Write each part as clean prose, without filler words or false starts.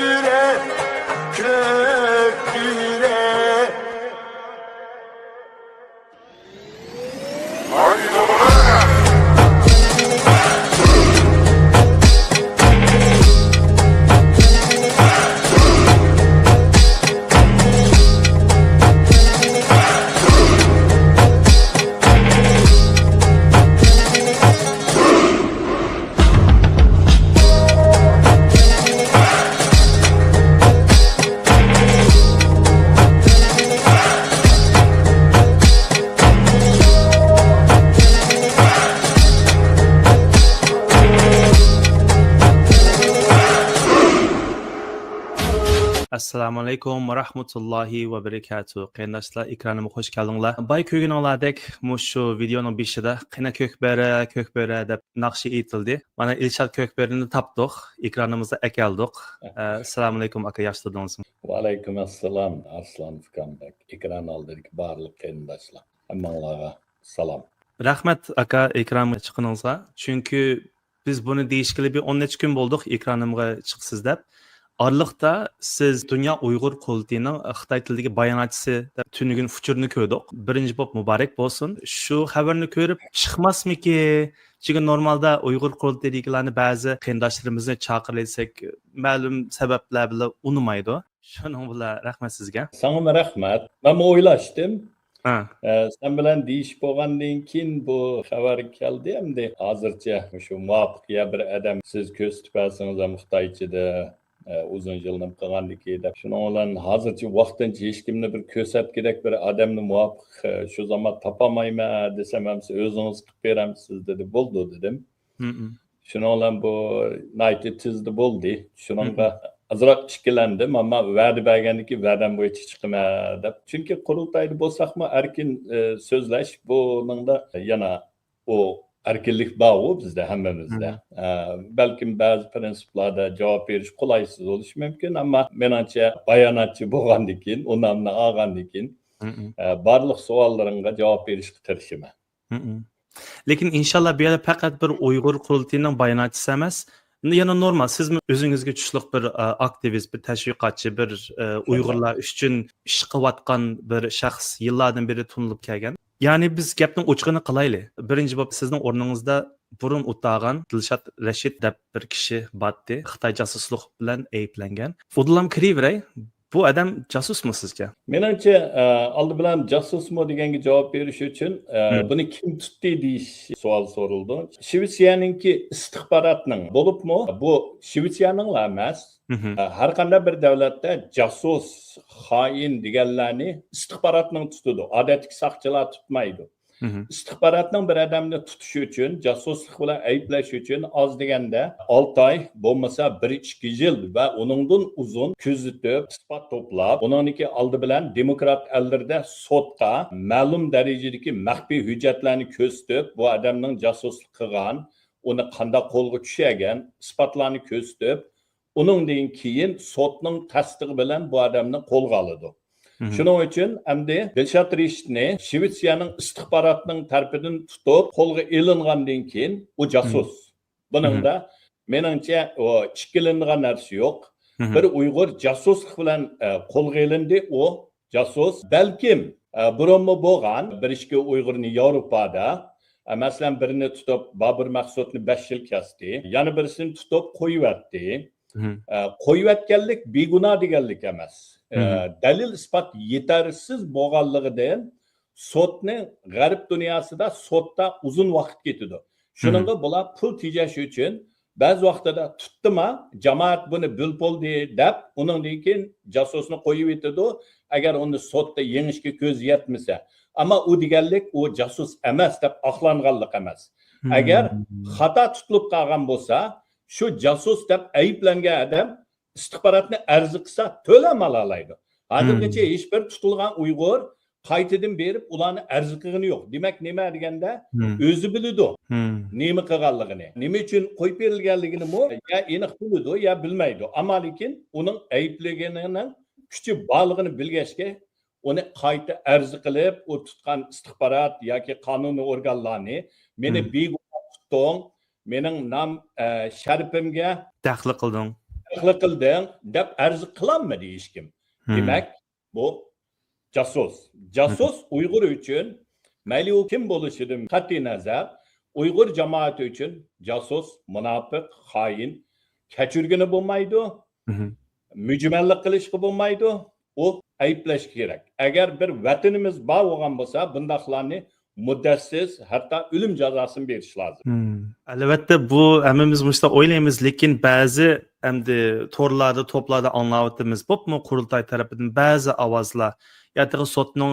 köküre, köküre. Assalomu alaykum va rahmatullohi va barakatuh. Qarindoshlar, ekraniga xush keldinglar. Bay ko'rganinglardek, shu videoning beshida qina ko'kbera deb naqshi aytildi. Mana Ilshad Ko'kberini topdik, ekranimizda akaldik. Assalomu alaykum aka, yaxshidingizmi? Va alaykum assalom Arslan Fukambek. Ekran oldidagi barliq qarindoshlar. Hammanglarga salom. Rahmat aka, ekranga chiqiningizga. Chunki biz buni deyishgili bir 10 necha kun bo'ldik ekranimga chiqsiz deb. Arlıqda siz Dünya Uyghur Qurultayının Xitoy tilidagi bayonotchisi deb tunugun futurni ko'rdik. Birinchi bo'p muborak bo'lsin. Shu xabarni ko'rib chiqmasmiki? Chunki normalda Uyg'ur Qurultaydagilarni ba'zi qarindoshlarimizni chaqirsak, ma'lum sabablar bilan unmaydi. Shuning bilan rahmat sizga. Sana rahmat. Men o'ylashdim. Ha. Sen bilan deyish bo'lgandan keyin bu xabar keldi endi hozircha shu muvaffaqiyat bir odam siz ko'z tupasingiz ham Xitoychida uzun yilnim qilgandiki deb shuning bilan hozircha vaqtincha hech kimni bir ko'rsatgidek bir odamni muvofiq shu zaman topamayman desam ham siz o'zingiz qilib beramsiz dedi. Bo'ldi dedim. Shuning bilan bu night tizdi bo'ldi. Shuningga azroq ikkilandim, ammo va'da bergandiki va'dam bo'yicha chiqma deb. Chunki qurultayda bo'lsaqmi erkin so'zlash buningda yana o erkinlik bor bizda hammamizda. Balkim ba'zi prinsiplarda javob berish qulaysiz bo'lishi mumkin, ammo menimcha bayonotchi bo'lgandan keyin, unamni olgandan keyin barliq savollarimga javob berishga tirishaman. Lekin inshaalloh bu yerda faqat bir Uyg'ur qurultayining bayonotchisi emas, yana normal siz o'zingizga tushliq bir aktivist, bir tashviqotchi, bir Uyg'urlar uchun ish qilayotgan bir shaxs yillardan beri tunilib kelgan. Yani biz gapning ochiqini qilaylik. Birinchi bo'lib sizning o'rningizda burun o'tag'an Dilshod Rashid deb bir kishi batdi. Xitoy josuslik bilan ayblangan. Udilam kiraveray. Bu odam josusmi sizga? Menimcha oldi bilan josusmi deganga javob berish uchun buni kim tutdi deyish savol so'rildi. Shvetsiyaninki istixborotning bo'libmi? Bu Shvetsiyaning emas. Har qanday bir davlatda josus, xoin deganlarni istixborotning tutadi. Odatdagi soqchilar tutmaydi. İstihbaratning bir odamni tutish uchun, josuslik bilan ayblash uchun oz deganda 6 oy, bo'lmasa 1-2 yil va uningdan uzun kuzatib, isbot to'plab, uningki oldi bilan demokrat ellarda sudga ma'lum darajadagi maxfiy hujjatlarni ko'rsatib, bu odamning josuslik qilgan, uni qanday qo'lga tushagan, isbotlarni ko'rsatib, uningdan keyin sudning tasdig'i bilan bu odamni qo'lga oladi. Shuning uchun endi Dilshod Rashidni Shvetsiyaning istixborotining tarafidan tutib, qo'lga ilingandan keyin u josus. Buningda meningcha o ikkilangan narsa yo'q. Bir Uyg'ur josuslik bilan qo'lga ilindi, u josus. Balkim burunmi bo'lgan bir ikki Uyg'urni Yevropada, masalan birini tutib Babur Maqsudni 5 yil kasdi, yana birisini tutib qo'yibdi. Qo'yibganlik begunoh deganlik emas. Dalil isbot yetarsiz bo'lganligidan sudni g'arb dunyosida sudda uzun vaqt ketadi. Shuningga bular pul tejash uchun ba'zi vaqtida tutdimi, jamoat buni bo'ldi deb uningdan keyin josusni qo'yib yetadi, agar uni sudda yengishga ko'z yetmasa. Ammo u deganlik u josus emas deb aqlanganlik emas. Agar xato tutilib qolgan bo'lsa, shu josus deb ayblangan odam istixborotni arz qilsa to'lam olalaydi. Hozirgacha hech bir tutilgan Uyg'ur qaytadan berib ularni arz qilgani yo'q. Demak, nima deganda o'zi biladi. Nima qilganligini, nima uchun qo'yib berilganligini ya aniq biladi, ya bilmaydi. Ammo lekin uning ayblaganining kuchi borligini bilgachga uni qayta arz qilib, u tutgan istixborot yoki qonuniy organlarni meni begunoh tutding, mening nom sharifimga daxl qilding. aqli qilding deb arz qilinmadi hech kim. Demak, bu jasus. Jasus Uyg'ur uchun mayli u kim bo'lishidan qat'iy nazar, Uyg'ur jamoati uchun jasus, munofiq, xoin, kechirgini bo'lmaydi, mujmallik qilishga bo'lmaydi, u ayblash kerak. Agar bir vatanimiz bor bo'lgan bo'lsa, bundaqlarni muddatsiz, hatto o'lim jazosini berish lozim. Albatta bu hammamiz mushta o'ylaymiz, lekin ba'zi endi to'rlarda, to'plarda anglayotimiz. Bo'pmi qurultoy tarafidan ba'zi ovozlar, yoki sotning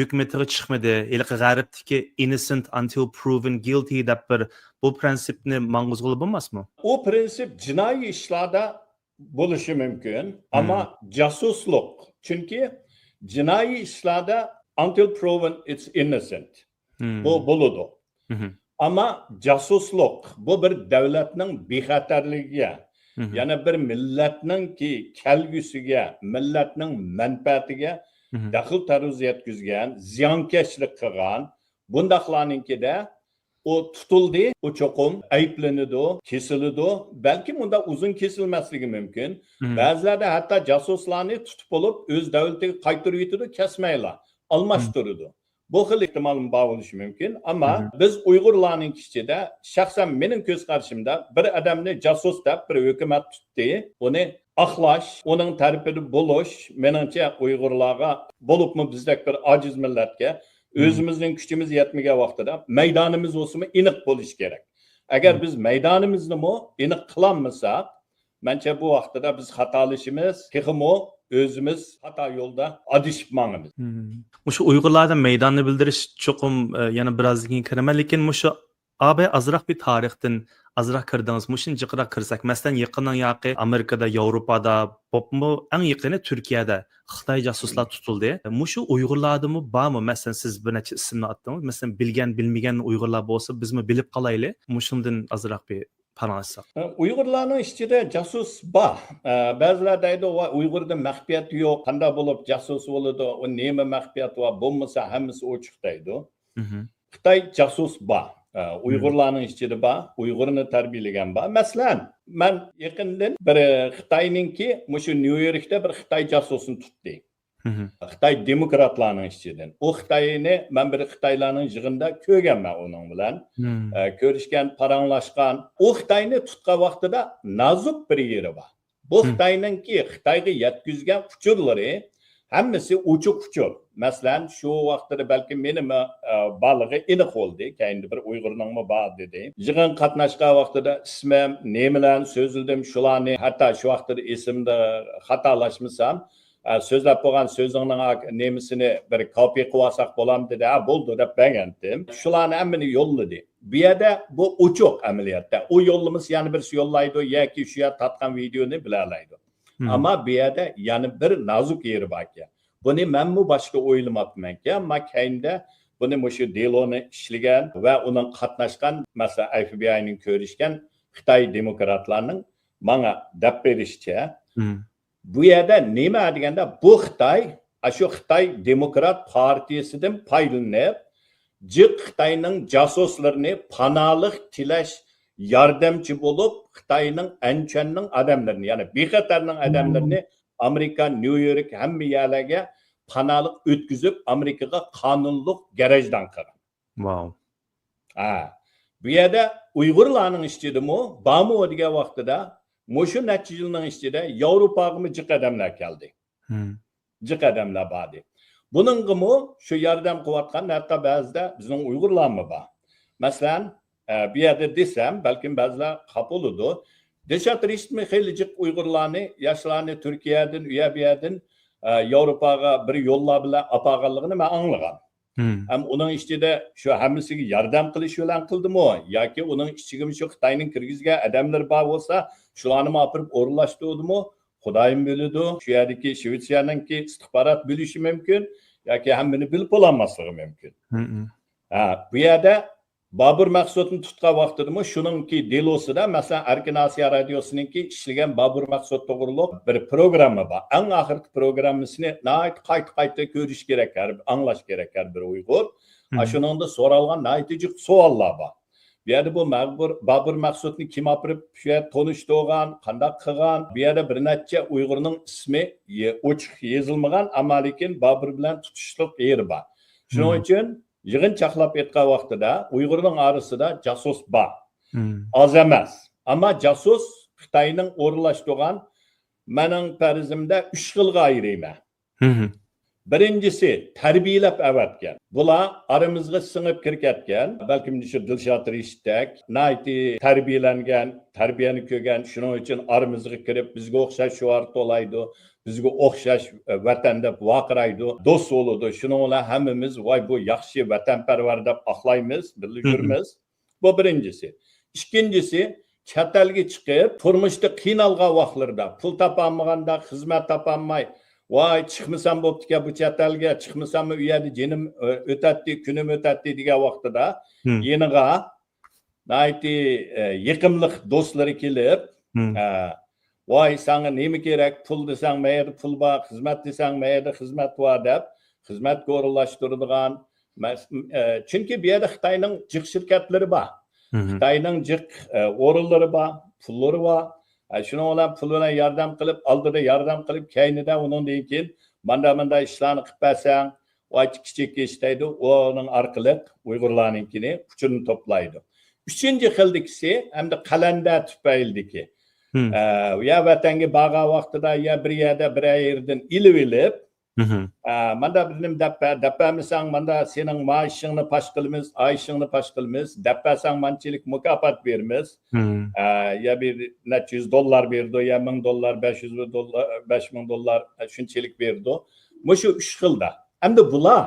hükümetiga chiqmadi, ilk g'arbdagi innocent until proven guilty deb bir bu prinsipni mang'uzg'ili bo'lmasmi? O prinsip jinoiy ishlarda bo'lishi mumkin, ammo jasuslik. Chunki jinoiy ishlarda until proven it's innocent. Bu bo'ladi. Ammo jasuslik bu bir davlatning bexatarligiga, yana bir millatningki kelgusiga, millatning manfaatiga daxl taruz yetkazgan, ziyonkashlik qilgan bundaqlarninkida o tutuldi, o cho'qim ayblanadi, kesiladi, balki unda uzun kesilmasligi mumkin. Ba'zilarda hatto jasuslarni tutib olib, o'z davlatiga qaytarib yetadi, kesmaylar, almashtiradi. Bu xil ehtimol bor bo'lishi mumkin, ammo biz Uyg'urlarning ichida shaxsan mening ko'z qarashimda bir odamni jasus deb bir hukumat tutdi, uni aqlash, uning tarafida bo'lish, menimcha Uyg'urlarga bo'libmi bizdek bir ojiz millatga o'zimizning kuchimiz yetmagan vaqtida maydonimiz o'simi aniq bo'lish kerak. Agar biz maydonimizni aniq qilolmasak, menimcha bu vaqtida biz xatolashimiz, texmo o'zimiz xato yo'lda adishib mangimiz. Mushu Uyg'urlarda maydonni bildirish cho'qim yana birozdan keyin kiraman, lekin mushu abi azroq bir tarixdan azroq kirdingiz. Mushin jiqroq kirsak, masalan, yaqindan yoqi Amerikada, Yevropada, bo'pmi, eng yaqini Turkiyada Xitoy jasuslar tutildi. Mushu Uyg'urlardimi bormi? Masalan, siz bir necha ismni aytdingiz. Masalan, bilgan, bilmagan Uyg'urlar bo'lsa, bizmi bilib qolaylik. Mushundan azroq bir panohsak. Uyg'urlarning ichida jasus bor. Ba'zilar deydi, "Va Uyg'urda maxfiyat yo'q, qanday bo'lib jasus bo'ladi? O nima maxfiyat va bo'lmasa hammasi ochiq" deydi. Xitoy jasus bor. Uyg'urlarning ichida bor, Uyg'urni tarbiyalagan bor. Masalan, men yaqindan bir Xitoyninki, mushu New Yorkda bir Xitoy jasusini tutdi. Xitoy demokratlarning ichidan. O Xitoyni men bir Xitoylarning yig'inida ko'rganman uning bilan. Ko'rishgan, paranglashgan. O Xitoyni tutgan vaqtida nozuk bir yeri bor. Bu Xitoyninki Xitoyga yetkazgan uchurlari hammasi ochiq uchur. Masalan, shu vaqtda balki mening balig'i aniq bo'ldi, keyinda bir Uyg'urning bor dedi. Yig'in qatnashgan vaqtida ismim, nemalar so'zildim, shularni hatto shu vaqtda esimda xatolashmasam, so'zlab qo'ygan so'zingning nemisini bir kopiya qilib olsak bo'lamdi dedi. Ha, bo'ldi deb bergandim. Shularni hammani yo'lladi. Bu yerda bu ochiq amaliyotda. U yo'limiz yana bir yo'llaydi yoki shu yer tatgan videoni bilalaydi. Ammo bu yerda yana bir nozuk yeri bor ekan. Buni menmi boshqa o'ylamabman-ki, ammo keyinda buni mushu deloni ishlagan va uning qatnashgan, masalan, FBI'ning ko'rishgan Xitoy demokratlarning menga deb berishicha, bu yerda nima deganda bu Xitoy, shu Xitoy Demokrat partiyasidan foydalanib, Xitoyning jasuslarini panolik tilash yordamchi bo'lib, Xitoyning anchanning odamlarini, ya'ni bexatarning odamlarini Amerika, New York hamma yerlarga panolik o'tkazib, Amerikaga qonunliq garajdan qilgan. Wow. Bu yerda Uyg'urlarning ichidami, bormi degan vaqtida mushu necha yilning ichida Yevropaga jiq odamlar keldi. Jiq odamlar bordi. Buningmi shu yordam qilayotgan hatto ba'zida bizning Uyg'urlarmi bor. Masalan, bu yerda desam, balkim ba'zilar qabuludi. Deshatirishmi xeyli jiq Uyg'urlarni, yoshlarni Turkiyadan, u yerdan Yevropaga bir yo'llar bilan apag'anligini men anglagan. Ham uning ichida shu hammasiga yordam qilish bilan qildimi yoki uning ichiga shu Xitoyning kirgizgan odamlar bor bo'lsa, shularni olib o'rinlashtirdimi? Xudoyim biladi. Shu yerdagi Shvetsiyaninki istixborot bo'lishi mumkin yoki hammani bilib olmasligi mumkin. Bu yerda Babur Maqsudni tutgan vaqtida shuningki delosida, masalan, Erkin Osiyo radiosiningki ishlagan Babur Maqsud to'g'riliq bir programma bor. Eng oxirgi programmasini qayta ko'rish kerak, anglash kerak bir Uyg'ur. Shuningda so'ralgan naytijiq savollar bor. Bu yerda bu Babur Maqsudni kim olib shu yerda tanishtirgan, qanday qilgan, bu yerda bir necha Uyg'urning ismi ochiq yozilmagan, ammo lekin Babur bilan tutishliq yeri bor. Shuning uchun yig'in chaqlab aytgan vaqtida Uyg'urning orasida jasus bor. Az emas. Ammo jasus Xitoyning o'rlashtirgan mening farzimda 3 xilga ayirayman. Birincisi tarbiyalab avatgan. Bular aramızga singib kirkatgan. Balkim shu Dilshod Rishtak, nayti tarbiyalangan, tarbiyani ko'rgan, shuning uchun aramızga kirib bizga o'xshash shuar to'laydi, bizga o'xshash vatanda vaqiraydi, do'st bo'ladi. Shuning bilan hammamiz voy bu yaxshi vatanparvar deb aqlaymiz, bildiramiz. Bu birincisi. Ikkinchisi chet elga chiqib, turmushda qiynalgan vaqtlarda pul topolmaganda, xizmat topolmay Vay çıkmasam bo'pti bu chet elga, chiqmasam u yerda jinim o'tadi, kunim o'tadi degan vaqtida yeniga nayti yiqimliq do'stlari kelib, voy senga nima kerak, pul desang mayda pul bor, xizmat desang mayda xizmat bor deb xizmatga o'rinlashtiradigan. Chunki bu yerda Xitoyning jiq shirkatlari bor. Xitoyning jiq o'rinlari bor, pullari bor. Şunu olan pul bilan yordam qilib, oldida yordam qilib, keynida undan keyin manda ishlarni qilib bersan, voy kichik ishlaydi, onun orqali Uyg'urlarninkini kuchini to'playdi. Uchinchi xildikisi hamda qalanda tufayldiki. Ya vatanga borgan vaqtida ya bir yerda bir yerdan ilib manda bizim dappamisan, manda sening maoshingni pash qilamiz, oyishingni pash qilamiz, dappasan manchilik mukofot beramiz. Ya bir necha $100 berdi, ya $1000, $500, $5000 shunchalik berdi. Mushu 3 xilda. Hamda bular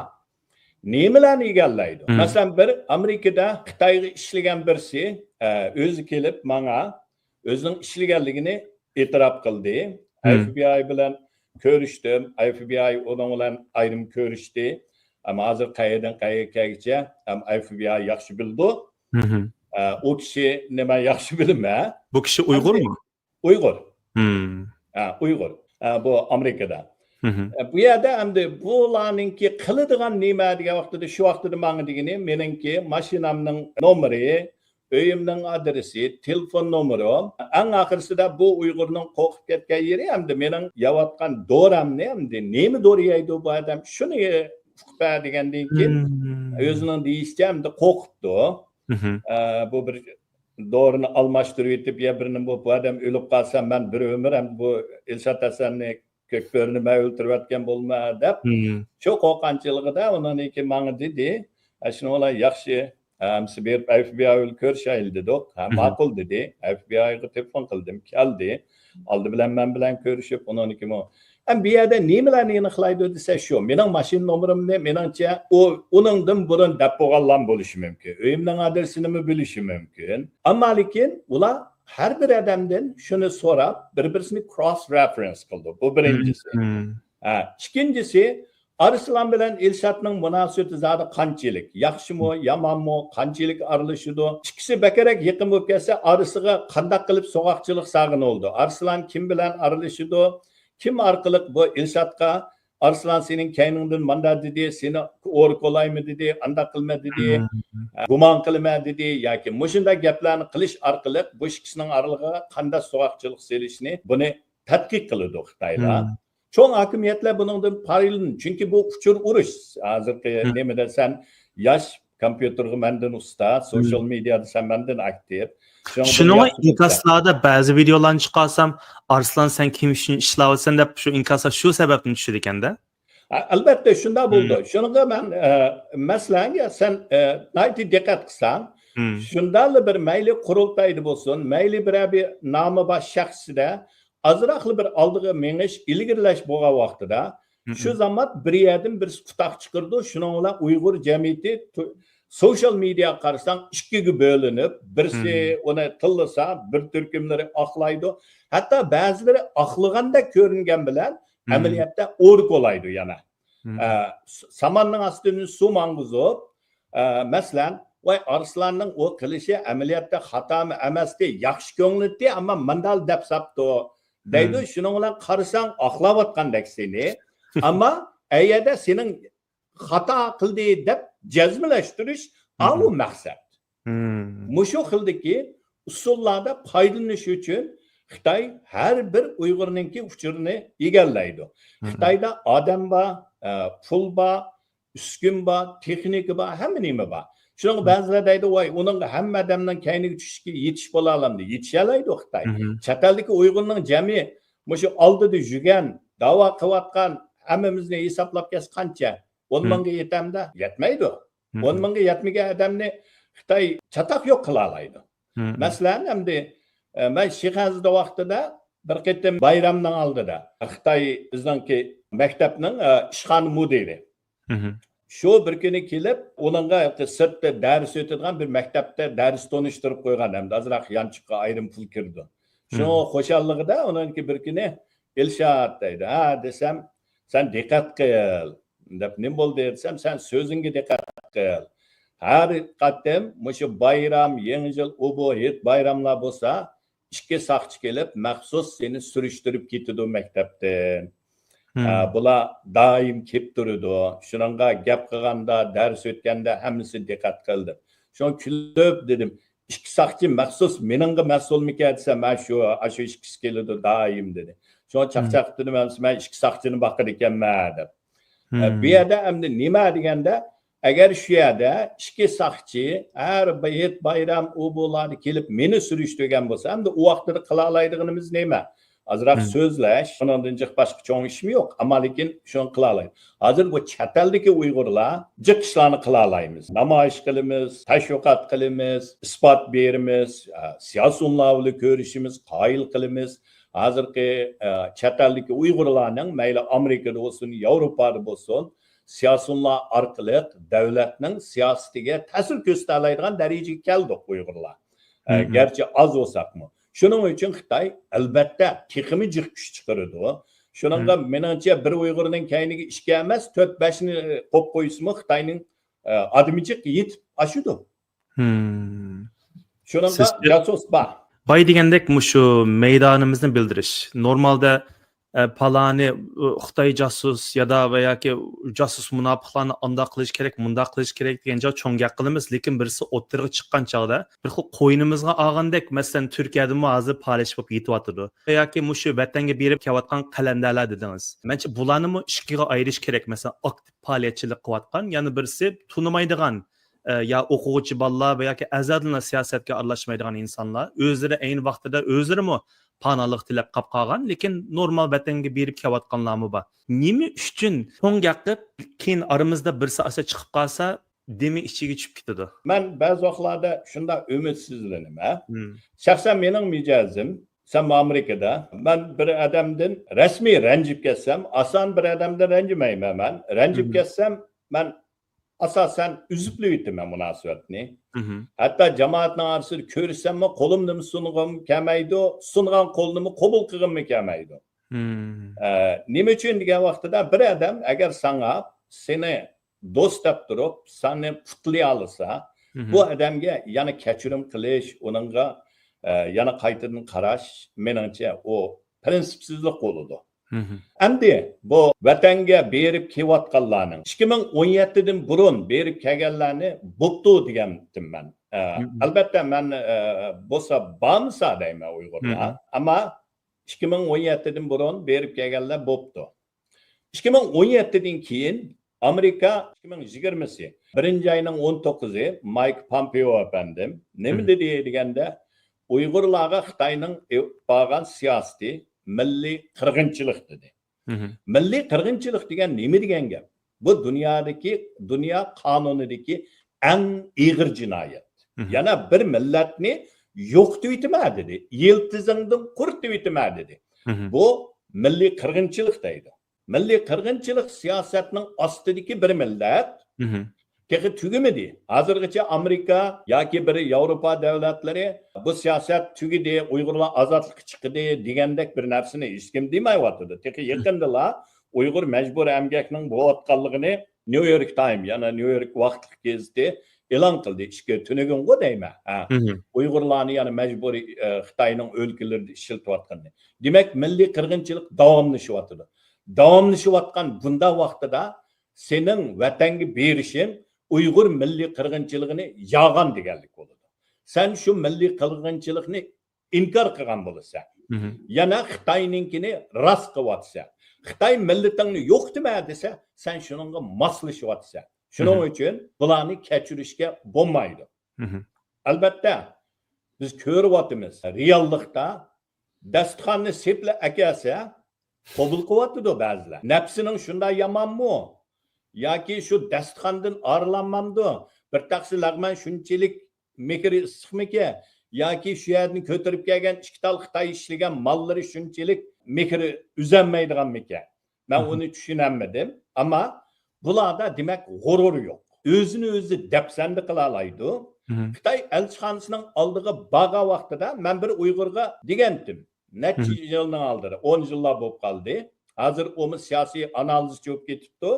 nimalarni egallaydi? Masalan, bir Amerikada Xitoyga ishlagan birisi o'zi kelib menga o'zining ishlaganligini e'tirof qildi. FBI bilan ko'rishdim. FBI onun bilan ayrim ko'rishdi. Ammo hozir qayerdan qayergacha FBI yaxshi bildi. O kishi nima yaxshi bilma. Bu kishi Uyg'urmi? Uyg'ur. Uyg'ur. Bu Amerikada. Bu yerda hamda bularninki qiladigan nima degan vaqtida shu vaqtida menga degani meningki mashinamning nomeri, uyimning adresi, telefon nomeri, eng oxirisida bu Uyg'urning qo'rqib ketgan yeri hamda mening yeyotgan doramni hamda nima do'raydi bu odam shuni uqba degandan keyin o'zining deyishicha hamda qo'rqibdi. Bu bir doğrunu almashtirib etib, ya birini bu odam o'lib qolsa men bir umr ham bu Elshad Hasanni ko'kbörni men o'ltirayotgan bo'lma deb shu qo'rqanchiligida undan keyin menga dedi, shuni ola yaxshi hamsi berib FBI ko'rishayli dedik. Ma'qul dedi. FBI'ga telefon qildim, keldi. Oldi bilan men bilan ko'rishib, undan keyin bu yerda nimalarni aniqlaydi desa shu. Mening mashina nomerimni meningcha uningdan burun deb qo'yganlar bo'lishi mumkin. Uyimning adresini bilishi mumkin. Ammo lekin ular har bir odamdan shuni so'rab, bir-birini cross reference qildi. Bu birinchisi. Ikkinchisi Arslan bilan Elshadning munosabati zodi qanchalik, yaxshimi, yomonmi, qanchalik aralashadi? Ikkisi bakarak yaqin bo'lib kelsa, orasiga qanday qilib so'g'oqchilik sag'in oldi. Arslan kim bilan aralashadi? Kim orqali bu Elshadga Arslan sening kayningdan manda dedi, seni o'rk olaymi dedi, anda qilma dedi, gumon qilma dedi yoki mushunda gaplarni qilish orqali bu ikkisining oralig'iga qanday so'g'oqchilik selishni buni tadqiq qiladi Xitoylar. Çoğun hakimiyetler bundan paralel. Çünkü bu uçur uruş. Hazırki nemede sen yaş kompütergi menden usta, sosyal medyada sen menden aktif. Şunu inkaslarda bazı videolarını çıkarsam Arslan sen kim için işlavsan da şu inkasa şu sebepten düşür ekende? Elbette şunda buldu. Şunu da ben mesela sen nayti dikkat kısan. Şundalı bir meyli kurultaydı olsun. Meyli bir namı baş şahsı da azraqlı bir aldığı meniş ilgirlash bo'lgan vaqtida shu zaman bir yerdan bir tutaq chiqirdi. Shuningla bilan Uyg'ur jamiyati social media qarasang ikkiga bo'linib, birisi uni tillasa, bir turkumlari oqlaydi. Hatto ba'zilari oqlaganda ko'ringan bilan amaliyotda o'rk olaydi yana. Samanning ostidan suv mang'izib, masalan, voy Arslanning o qilishi amaliyotda xatomi emasdi, yaxshi ko'ngildi, ammo mandal deb sapdi. Deydi, şunun bilan qarasang oqlayotgandek seni, ammo ayada sening xato qildi deb jazmlashtirish u maqsad. Mushu xildagi usullarda foydalanish uchun Xitoy har bir Uyg'urninki uchurini egallaydi. Xitoyda odam bor, pul bor, uskun bor, texnika bor, hamma nima bor. Shuning ba'zilar deydi, voy, uning hamma odamning kayniga tushishga yetish bo'la olamdi. Yetishalaydi Xitoy. Chet eldagi Uyg'urning jami mushu oldida yurgan, da'vo qilayotgan hammamizni hisoblab kelsa qancha? 10 mingga yetamda? Yetmaydi. 10 mingga yetmagan odamni Xitoy chatoq yo'q qila oladi. Masalan, endi men Shixazda vaqtida bir qatim bayramning oldida Xitoy bizningki maktabning ishxon mudiri shu bir kuni kelib, uningga sirtda dars o'tadigan bir maktabda dars tonishtirib qo'ygan hamda azroq yanchiqqa ayrim pul kirdi. Shu xo'shalligida uningki bir kuni Elshad deydi. Ha desam, sen diqqat qil. Deb nima bo'ldi desam, sen so'zingga diqqat qil. Har qatim mushu bayram, yangi yil, bu hit bayramlar bo'lsa, ikki saqchi kelib, maxsus seni surishtirib ketadi maktabdan. Bular doim kelib turadi. Shuningga gap qilganda, dars o'tganda hammasi diqqat qildi. Shun kulib dedim, ikki saqchi maxsus meningga mas'ulmikan desam, men shu ikkisi keladi doim dedi. Shun chaqchaq dedim, men ikki saqchini baqir ekanman deb. Bu yerda endi nima deganda, agar shu yerda ikki saqchi har bir bayram bularni kelib meni surishtirgan bo'lsa, endi u vaqtda qila oladiganimiz nima? Azroq so'zlash, undan jiq boshqa cho'ng ishim yo'q, ammo lekin shuni qila olamiz. Hozir bu chet eldagi Uyg'urlar jiq ishlarni qila olamiz. Namoyish qilamiz, tashviqot qilamiz, isbot beramiz, siyosatlarni ko'rishimiz, qoyil qilamiz. Hozirgi chet eldagi Uyg'urlarning mayli Amerikada bo'lsin, Yevropada bo'lsin, siyosatlar orqali davlatning siyosatiga ta'sir ko'rsatadigan darajaga keldik Uyg'urlar. Garchi oz bo'lsaqmi. Shuning uchun Xitoy albatta texmi jiq kuch chiqaradi. Shuningga menimcha bir Uyg'urning kayniga ishga emas, 4-5 ni qo'yib qo'ysimi Xitoyning adimichiq yetib ashudi. Shuningga jasos bor. Bay degandek mushu maydonimizni bildirish. Normalda palani Xitoy jasus ya da yoki jasus munofiqlarni unda qilish kerak, bunda qilish kerak degancha cho'ngak qilamiz, lekin birisi o'ttirg'i chiqqan chog'da bir xil qo'ynimizga olgandek, masalan Turkiyada hozir polish bo'lib yetyotdi. Yoki mushu vatanga berib kelayotgan qalandalar dedingiz. Mencha bularni ikkiga ayirish kerak. Masalan, aktiv faoliyatchilik qilayotgan, yana birisi tunimaydigan ya o'quvchi bolalar va yoki azadlan siyosatga aralashmaydigan insonlar o'zlari ayni vaqtida o'zlari panolik tilab qolib qolgan, lekin normal vatanga berib kelayotganlarmi bor. Nima uchun to'ngaq qilib keyin aramizda birisi asa chiqib qolsa, demi ichiga tushib ketadi? Men ba'zi vaqtlarda shunda umidsizlanaman. Shaxsan mening mijozim, sen Amerikada, ben bir odamdan rasmiy ranjib ketsam, oson bir odamdan ranjimayman men. Ranjib ketsam, men asasen üzüplü yitime münasebetini. Hatta cemaatine arasında körürsem mi kolumda mı sunğum kemeydi, sunğan kolumu kabul kılgım mı kemeydi. Nime için diye vaxtıda bir adam eğer sana seni dost yaptırıp seni putli alırsa, bu adamga yana keçirim kılış, onunla yana kaytırın qaraş, menimce o prensipsizlik oludu. Endi bu vatanga berib kelayotganlarning 2017dan burun berib kelganlarni bo'pti degandim men. Albatta men bo'lsa bormisa deyman Uyg'urlar, ammo 2017dan burun berib kelganlar bo'pti. 2017dan keyin Amerika 2020si 1-oyning 19-i Mike Pompeo efendim nima dedi deganda Uyg'urlarga Xitoyning bo'lgan siyosiy milliy qirg'inchilik dedi. Milliy qirg'inchilik degan nima degan gap? Bu dunyo qonunidagi eng ig'ir jinoyat. Yana bir millatni yo'qitib yetma dedi. Yiltizingdan quritib yetma dedi. Bu milliy qirg'inchilik deydi. Milliy qirg'inchilik siyosatning ostidagi bir millat Texi tügümedi. Hazırgıça Amerika yoki bir Yevropa davlatlari bu siyosat tugidi, Uyg'urlar azodlik chiqdi degandek bir narsani hech kim demayotdi. Texi yaqindala Uyg'ur majbur emgakning bo'layotganligini New York Times, yana New York vaqtlik gazeti e'lon qildi. Ishga tunugun deyman. Uyg'urlarni yana majburiy Xitoyning o'lkalarida ishlatayotganini. Demak, milliy qirg'inchilik davomlashyapti. Davomlashayotgan bunda vaqtida sening vatanga berishing Uyg'ur milliy qirg'inchiligini yog'an deganlik bo'ladi. sen şu milliy qilg'inchilikni inkor qilgan bo'lasan. Yana Xitoyninkini rost qilyapsan. Xitoy millatingni yo'q dema desa, sen shuningga moslashyapsan. Shuning uchun bularni kechirishga bo'lmaydi. Albatta biz ko'ryapmiz, reallikda dasturxonni sepla akasa qabul qilyapti ba'zilar. Nafsining shunday yomonmi? Yoki shu dasturxondan arilanmamdi? Bir taqsi lag'man shunchalik mekri issiqmiki, yoki shu yerni ko'tarib kelgan ikki tal Xitoy ishlagan mollari shunchalik mekri uzanmaydiganmikan? Men uni tushunolmadim, ammo bularda demak g'urur yo'q. O'zini o'zi dafsanda qila oladi. Xitoy elchixonasining oldiga borgan vaqtida men bir Uyg'urga degandim. Necha yilning oldida, 10 yillar bo'lib qoldi. Hozir u siyosiy analizchi bo'lib ketibdi.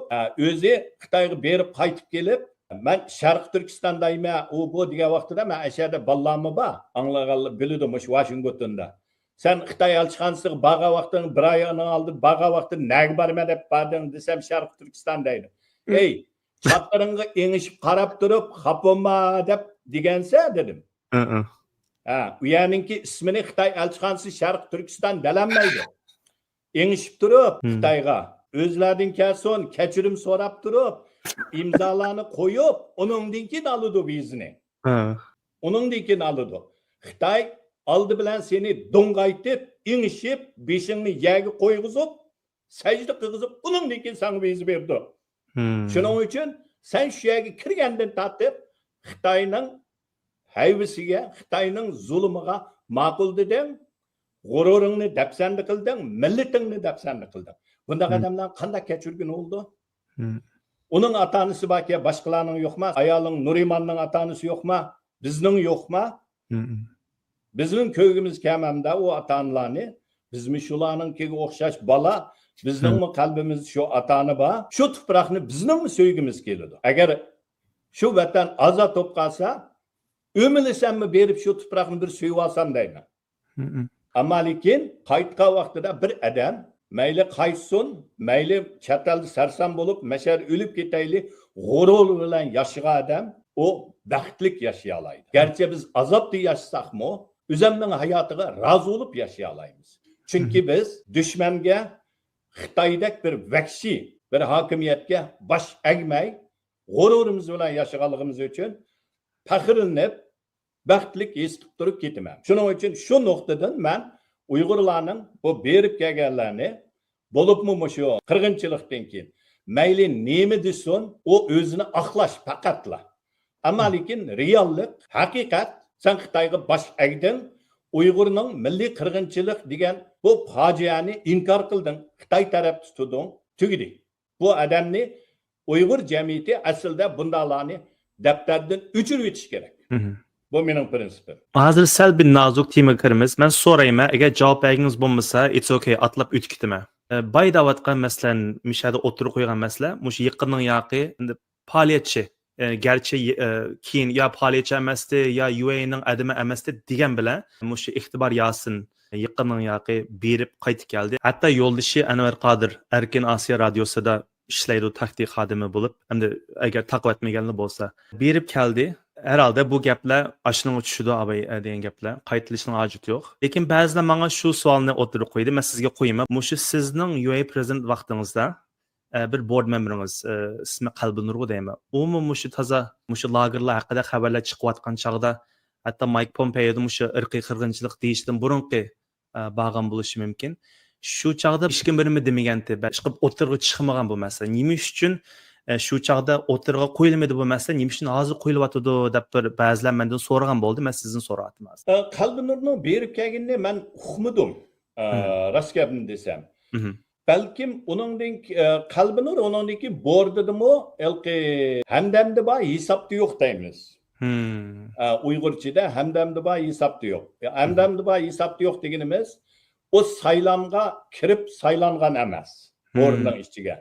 O'zi Xitoyga berib qaytib kelib, men Sharq Turkistondayman, u bu degan vaqtida men ashada ballamı bor. Anglaganlar biladi mush Washingtonda. Sen Xitoy elchixonasiga borgan vaqtning bir oyning oldin borgan vaqtda nega borma deb bording desam Sharq Turkiston deydi. Ey, chatlaringga engishib qarab turib, xapolma deb degansa dedim. U yerninki ismini Xitoy elchixonasi Sharq Turkiston delanmaydi. Engishib turib Xitoyga o'zlaridan kelsin, kechirim so'rab turib, imzolarni qo'yib, uningdan keyin oladi vizani. Uningdan keyin oladi. Xitoy oldi bilan seni do'ng'aytib, engishib, beshingni yerga qo'yg'izib, sajda qilg'izib, uningdan keyin senga viza berdi. Shuning uchun sen shu yerga kirgandan tortib Xitoyning hayvisiga, Xitoyning zulmiga ma'qul deding, g'ururingni dafsanda qilding, millatingni dafsanda qilding. Bunday odamlar qanday kechirgan oldu? Uning ota-onasi borki, boshqalarning yo'qmi? Ayoling Nurimonning ota-onasi yo'qmi? Bizning yo'qmi? Bizning ko'ygimiz kamamda o ota-onalarni, bizmi shularninkiga o'xshash bola, bizning qalbimiz shu ota-ona bor. Shu tuproqni bizning so'ygimiz keladi. Agar shu vatan ozod bo'lib qolsa, o'milisammi berib shu tuproqni bir so'yib olsam deyman. Ammo lekin qaytgan vaqtida bir odam mayli qaytsin, mayli chet elda sarson bo'lib, mashar o'lib ketayli, g'urur bilan yashagan odam o baxtlik yashay oladi. Garchi biz azobda yashasaqmi, o'zimning hayotiga rozi bo'lib yashay olamiz. Chunki biz dushmanga Xitoydek bir vahshiy bir hokimiyatga bosh egmay, g'ururimiz bilan yashaganligimiz uchun faxrlanib, baxtlik his qilib turib ketaman. Shuning uchun shu nuqtadan men Uyg'urlarning bu berib kelganlarni bo'libmi shu qirg'inchilikdan keyin mayli nima desin, u o'zini aqlash faqatla. Ammo lekin reallik, haqiqat, sen Xitoyga bosh egding, Uyg'urning milliy qirg'inchilik degan bu fojiani inkor qilding, Xitoy taraf tutding, tugdi. Bu odamni Uyg'ur jamiyati aslida bundalarni daftardan o'chirib o'tish kerak. Bu mening prinsipim. Hozir sal bir nozuk temaga kiramiz. Men so'rayman, agar javob bergingiz bo'lmasa, it's okay, atlab o'tib ketaman. Baydavatgan masalan, mishada o'tirib qo'ygan masala, mush yaqinning yoqi faoliyatchi, garchi keyin yo faoliyatchi emasdi, yo UAEning adami emasdi degan bilan mush ixtibor Yasin yaqinning yoqi berib qaytib keldi. Hatto yo'ldoshi Anvar Qodir Erkin Osiyo radiosida ishlaydi, taktik xodimi bo'lib, hamda agar taqvatmaganlar bo'lsa, berib keldi. Herhalde bu gaplar aşının uçuşudu abay degan gaplar qaytilishning hojati yo'q. Lekin ba'zilar menga shu savolni o'tirib qo'ydi. Men sizga qo'yaman. Mushu sizning UAE prezident vaqtingizda bir board memberimiz ismi Qalbinur deyman. Umi mushu toza mushu lagerlar haqida xabarlar chiqayotgan chog'da hatto Mike Pompeo mushu irqiy qirg'inchilik deyishdan burunqi bag'am bo'lishi mumkin. Shu chog'da hech kim birimi demagandi, chiqib o'tirg'i chiqmagan bu masala. Nima uchun shu chog'da o'tirg'a qo'yilmadi bu masala, nima uchun hozir qo'yilyotdi deb bir ba'zilar mendan so'ragan bo'ldi. Men sizdan so'rayapman. Qalbinurni berib kelganini men uqmadim. Rost gapni desam. Balkim uningdan Qalbinur uningdagi bordidimi, elqi hamdamda bor, hisobda yo'q deymiz. Uyg'urchada hamdamda bor, hisobda yo'q. Hamdamda bor, hisobda yo'q deganimiz o saylanga kirib saylangan emas. Bordning ichiga.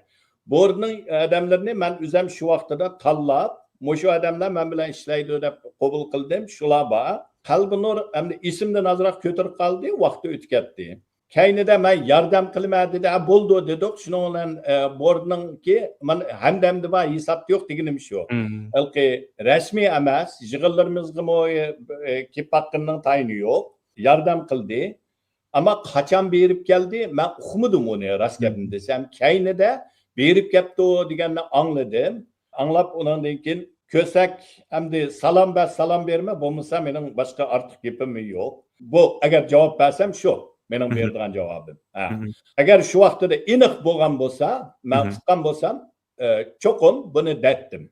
Bordning odamlarini men o'zim shu vaqtida tanlab, mushu odamlar men bilan ishlaydi deb qabul qildim. Shular bor. Qalbinur endi ismdan azroq ko'tarib qoldi, vaqti o'tib ketdi. Kaynida men yordam qilma dedi. Bo'ldi dedik. Shuning bilan bordninki men hamdamda va hisob yo'q deganim shu. Balki rasmiy emas, yig'inlarimizga kipaqqinning tayini yo'q. Yordam qildi. Ama qachon berib keldi? Men uqmadim uni, rost gapni desam. Kaynida berib keldi deganni angladim. Anglab undan keyin ko'sak hamda salom berma, bo'lmasa mening boshqa ortiq gapim yo'q. Bu agar javob bersam shu. Mening beradigan javobim. Agar shu vaqtda aniq bo'lgan bo'lsa, men tuqqan bo'lsam, cho'qim buni detdim.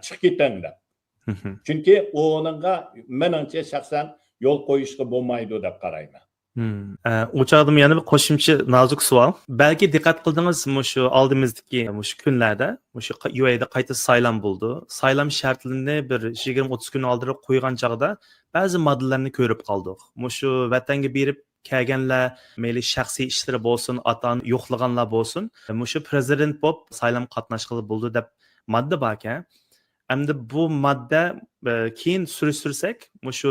Chiqib keting deb. Chunki o'ninga meningcha shaxsan yo'l qo'yishga bo'lmaydi deb qarayman. O chog'da yana bir qo'shimcha nozik savol. Balki diqqat qildingiz, shu oldimizdagi shu kunlarda, shu UAEda qayta saylam bo'ldi. Saylam shartlarini bir 20-30 kun oldin qo'ygan chog'da ba'zi moddalarni ko'rib qoldik. Shu vatanga berib kelganlar, mayli shaxsiy ishlari bo'lsin, atan yo'qlaganlar bo'lsin, shu prezident bo'lib saylam qatnashqili bo'ldi deb modda bor ekan. Endi bu modda keyin surishtirsak, shu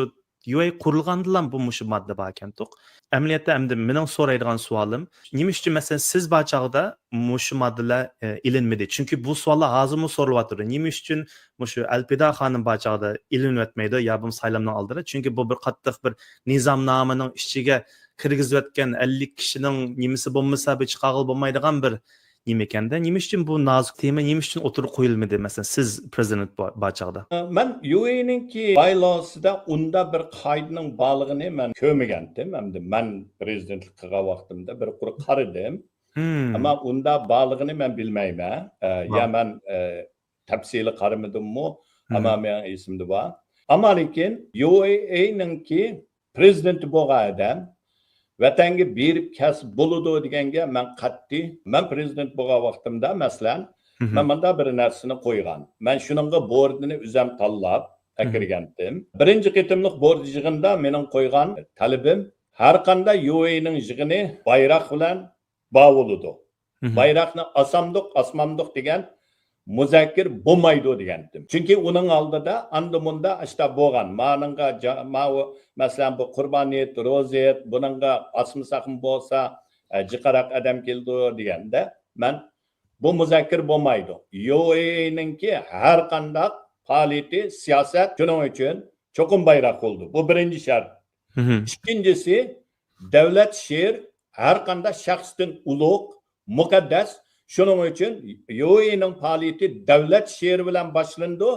UAE qurilgandan bu shu modda bor ekan to'q. Amaliyotda endi mening so'raydigan savolim, nima uchun masalan siz bor chog'da shu moddalar ilinmadi? Chunki bu savollar hozirmi so'ralyapti. Nima uchun shu Alpida xonim bor chog'da ilinmayotmaydi yo bu saylamdan oldin? Chunki bu bir qattiq bir nizomnomaning ichiga kirgizayotgan 50 kishining nimasi bo'lmasa bir chiqag'il bo'lmaydigan bir nima ekanda? Nima uchun bu nozik tema nima uchun o'tirib qo'yilmadi masalan siz prezident bor chog'da? Men UAE'ninki baylosida unda bir qoidaning borlig'ini men ko'rmagandim. Endi men prezidentlik qilgan vaqtimda bir quruq qaradim. Ammo unda borlig'ini men bilmayman. Ya men tafsili qaramadimmi? Ammo men esimda bor. Ammo lekin UAE'ninki prezidenti bo'lgan odam vatanga berib kasb bo'ladi deganga men qat'iy, men prezident bo'lgan vaqtimda masalan, men bunda bir narsani qo'ygan. Men shuningga bordini o'zim tanlab kirgandim. Birinchi qitimliq bord yig'inda mening qo'ygan talabim har qanday UAE'ning yig'ini bayroq bilan bog'ladi. Bayroqni asmamdiq degan muzakkir bo'lmaydi degandim. Chunki uning oldida andimunda ishda bo'lgan. Meningga masalan bu qurboniyat, roziyat, buningga asmasaqim bo'lsa, jiqaraq odam keldi deganda, men bu muzakkir bo'lmaydi. UAE'ninki har qanday faoliyati, siyosat shuning uchun cho'qim bayroq bo'ldi. Bu birinchi shart. Ikkinchisi, davlat she'r har qanday shaxsdan ulug', muqaddas. Shuning uchun UAE'ning faoliyati davlat she'ri bilan boshlandi.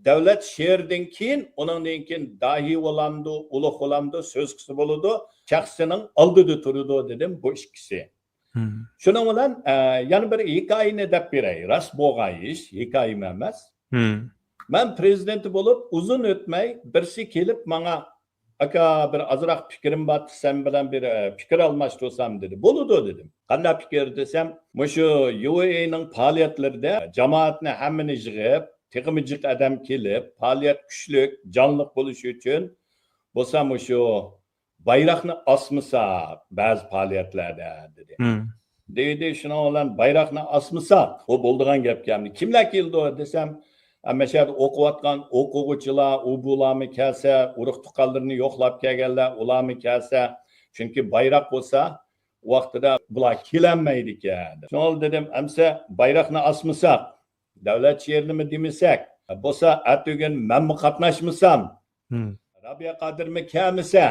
Davlat she'ridan keyin, undan keyin dahiy bo'lamdi, ulug' bo'lamdi, so'z qisi bo'ladi. Shaxsining oldida turadi dedim bu ikkisi. Shuning bilan yana bir hikoyani deb beray. Rost bo'lgan ish, hikoya emas. Men prezident bo'lib uzun o'tmay birsi kelib menga aka bir azroq fikrim bor, sen bilan bir fikr almashtirsam dedi. Bo'ladi dedim. Qanday fikr desam, shu UAE'ning faoliyatlarida jamoatni hammani yig'ib, texmijik odam kelib, faoliyat kuchlik, jonliq bo'lishi uchun bo'lsa shu bayroqni osmasa ba'zi faoliyatlarda dedi. Deydi shuning bilan bayroqni osmasa, u bo'ldigan gapkamni. Kimlar keldi desam, Mesela o'qiyotgan o'quvchilar, u bularni kelsa, urug' tuqqanlarni yo'qlab kelganlar, ularni kelsa, chunki bayroq bo'lsa, vaqtida bular kelanmaydi ekan. Shuni dedim, amsa bayroqni osmasak, davlat she'rini demasak, bo'lsa atugin menmi qatnashmasam, Rabia Qodirmi kelmasa,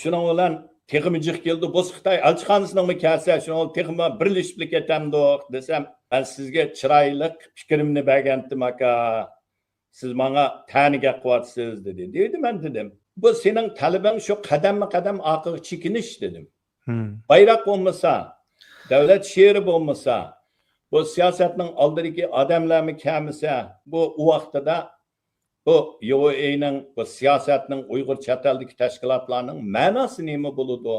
shuning bilan texmijik keldi, bo'lsa Xitoy elchixonasining kelsa, shuni texma birlashib ketamdi desam, men sizga chiroyli fikrimni bergandim aka. Siz bana taniga qilyapsiz dedi. Deydi men dedim. Bu sening talabing shu qadamma-qadam orqaga chekinish dedim. Bayroq bo'lmasa, davlat she'ri bo'lmasa, bu siyosatning oldidagi odamlarni kelmasa, bu u vaqtida bu UAE'ning bu siyosatning Uyg'ur chet eldagi tashkilotlarning ma'nosi nima bo'ladi?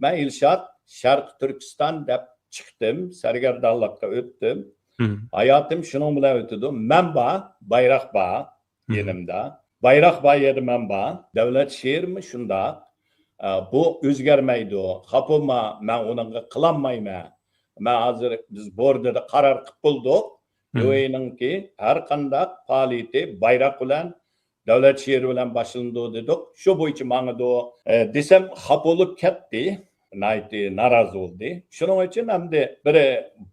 Men Ilshod Sharq Turkiston deb chiqdim, sargardonlikka o'tdim. Hayatım şunun bilan o'tdi. Men bor, bayroq bor yenimda. Bayroq bor yerda men bor. Davlat she'rimi shunda. Bu o'zgarmaydi. Xapolma, men uningga qilolmayman. Men hozir biz bordida qaror qilib bo'ldik. UAE'ninki har qanday faoliyati bayroq bilan davlat she'ri bilan boshlandi dedik. Shu bo'yicha mangdi desam xapolib ketdi. narozi bo'ldi. Shuning uchun hamda bir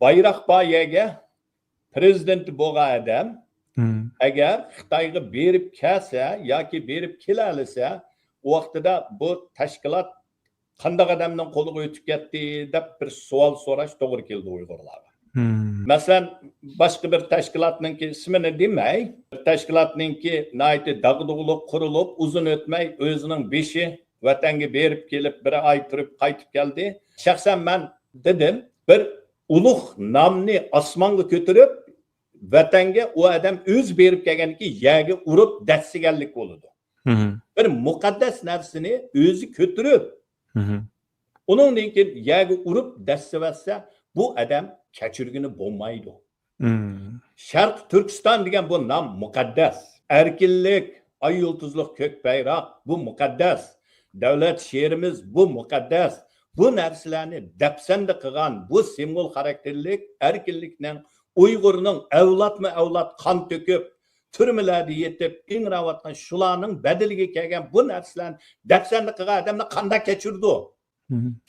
bayroq boyaga prezident bo'lgan odam agar Xitoyga berib kelsa yoki berib kelolsa, u vaqtida bu tashkilot qanday odamning qo'liga o'tib ketdi deb bir savol so'rash to'g'ri keldi Uyg'urlarga. Masalan, boshqa bir tashkilotning ismini demay, tashkilotningki dag'dug'liq qurilib, uzun o'tmay o'zining beshi vatanga berib kelib, bir oy turib qaytib keldi. Shaxsan men dedim, bir ulug' nomni osmonga ko'tarib, vatanga u odam o'z berib kelganki, yerga urib dassiganlik bo'ladi. Bir muqaddas narsani o'zi ko'tarib, uningdan keyin yerga urib dassivatsa, bu odam kechirgini bo'lmaydi. Sharq Turkiston degan bu nom muqaddas. Erkinlik, ay yulduzlik ko'k bayroq bu muqaddas. Davlat she'rimiz bu muqaddas. Bu narsalarni dafsanda qilgan bu simbol xarakterlik erkinlikning Uyg'urning avlodma-avlod qon to'kib turmalarda yetib ingravatgan shularning badaliga kelgan bu narsalarni dafsanda qilgan odamni qanday kechirdi?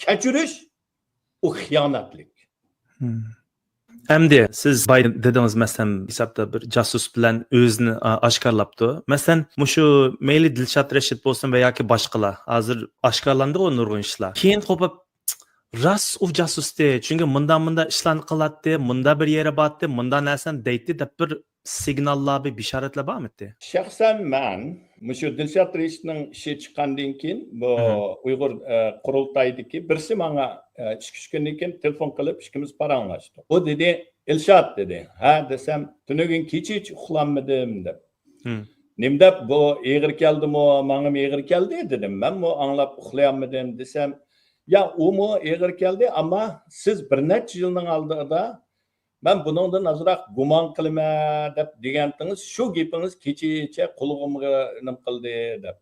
Kechirish u xiyonatlik. Endi siz dediniz masalan hisobda bir jasus bilan o'zini oshkorlabdi. Masalan, shu mayli Dilshod Rashid bo'lsin va yoki boshqalar hozir oshkorlandi o nurg'un ishlar. Keyin qo'pib ras u jasusdi, chunki munda ishlarni qiladi, munda bir yere bordi, munda narsani deydi deb bir signallar, bir bishoratlar bormi? Shaxsan men shu Dilshod Rashidning ishi chiqqandan keyin bu Uyg'ur qurultaydiki birisi menga 2-3 kundan keyin telefon qilib ikkimiz paranglashdik. U dedi, Elshad dedi. Ha desam, tunugin kecha hech uxlamadim deb. Nim deb bu eg'ir keldimi, menga eg'ir keldi dedim. Men bu anglab uxlayolmadim desam, ya u mu eg'ir keldi, ammo siz bir necha yilning oldida ben bundan azroq gumon qilaman deb degantingiz, shu gapingiz kecha qulog'imga nim qildi deb.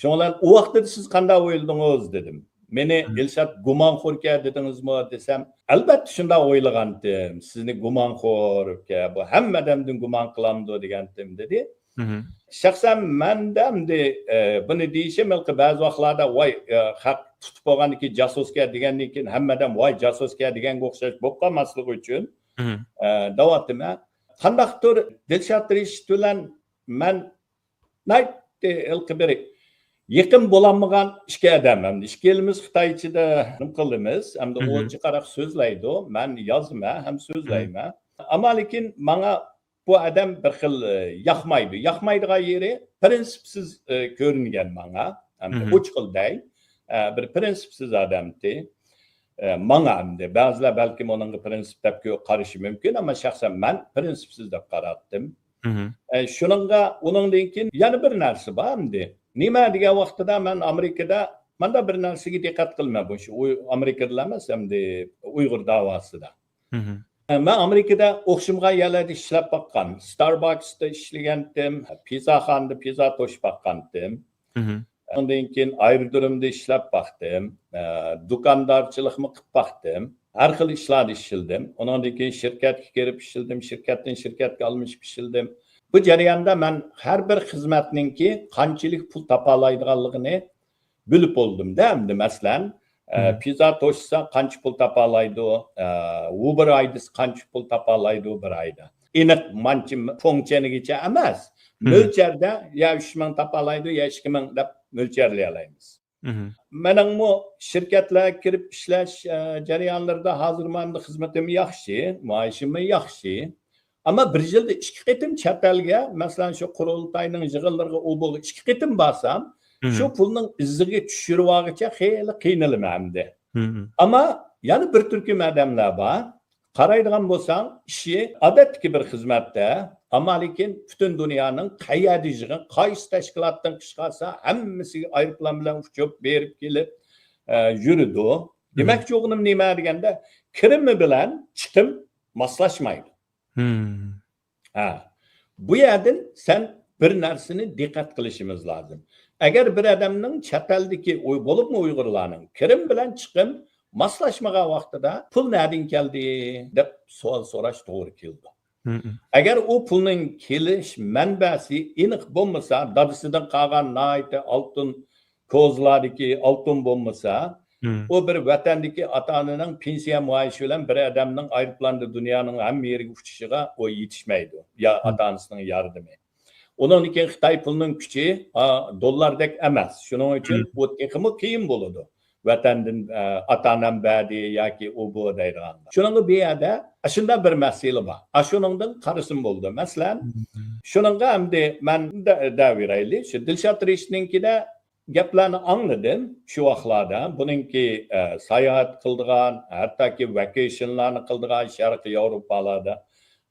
Shundan u vaqtda siz qanday o'yladingiz dedim. Meni Elshad gumonxo'rga dedingizmi desam, albatta shunday o'ylagandim. Sizni gumonxo'rga, bu hamma odamdan gumon qilamdi degandim dedi. Shaxsan menda buni deyishim ba'zi vaqtlarda voy haq tutib olganiki jasusga degandan keyin hammadan voy jasusga deganga o'xshash bo'lib qolmasligi uchun da'vatima qandaqdir Dilshod Rashid bilan men bir yaqin bo'lolmagan ikki odam. Ikki yilimiz Xitoy ichida nima qildimiz? Hamda o'zi qaraq so'zlaydi, men yozma ham so'zlayman. Ammo lekin menga bu odam bir xil yoqmaydi. Yoqmaydigan yeri prinsipsiz ko'ringan menga. Hamda o'chqilday bir prinsipsiz odamdi. Menga hamda ba'zilar balki uning prinsip deb qarashi mumkin, ammo shaxsan men prinsipsiz deb qaradim. Shuningga uningdan keyin yana bir narsa bor hamda. Nima degan vaqtida men Amerikada menda bir narsaga diqqat qilmayman. Shu Amerikada emas, hamda Uyg'ur davosida. Men Amerikada o'xshamgan yerlarda ishlab baqqan. Starbucksda ishlagandim, Pizza Hut'da pizza to'shib baqqandim. Ondan keyin aerodromda ishlab baqdim, do'kondorchilikni qilib baqdim. Har xil ishlarda ishildim. Ondan keyin shirkatga kirib ishildim, shirkatdan shirkatga almashib ishildim. Bu jarayonda men har bir xizmatningki qanchalik pul topa oladiganligini bilib oldim-da. Endi masalan, pizza to'shsa qancha pul topa oladi, Uber Eats qancha pul topa oladi bir oyda. Aniq manchi funksiyonigacha emas. Mo'lcharda ya 3000 topa oladi, ya 2000 deb mo'lcharlay olamiz. Mening bu shirkatlarga kirib ishlash jarayonlarida hozir menda xizmatim yaxshi, maoshim yaxshi. Ammo bir yilda 2 qitim chet elga, masalan shu qurultayning yig'inlariga u bo'lib 2 qitim borsam, shu pulning iziga tushirib olguncha xeyli qiynalaman. Ammo yana bir turkum odamlar bor. Qaraydigan bo'lsam, ishi odatdagi bir xizmatda, ammo lekin butun dunyoning qayerda yig'in, qaysi tashkilotdan chiqarsa, hammasiga aeroplan bilan uchib berib kelib yuridi. Demakchi o'g'lim nima deganda, kirimi bilan chiqim moslashmaydi. Bu yerdan sen bir narsani diqqat qilishimiz lozim. Agar bir odamning chet eldagi bo'libmi Uyg'urlarning kirim bilan chiqim moslashmagan vaqtida pul nereden keldi deb savol so'rash to'g'ri keldi. Agar u pulning kelish manbasi aniq bo'lmasa, dadasidan qolgan oltin ko'zlardagi oltin bo'lmasa, O bir vatandagi ota-onaning pensiya maoshi bilan bir odamning aeroplanda dunyoning hamma yeriga uchishiga o yetishmaydi. Ya ota-onasining yordami. Onun için Xitoy pulining kuchi dollardek emas. Shuning uchun u texmi qiyin bo'ladi. Vatandan ota-onam badi yoki u bu deydiganda. Shuning bu yerda shunda bir masala bor. Shuningdan qarasin bo'ldi. Masalan, shuningga hamda men davirayli, shu Dilshod Reshitninkida gaplarni angladim shu vaqtlarda. Buningki sayohat qildigan, hattoki vacationlarni qildigan Sharqiy Yevropalarda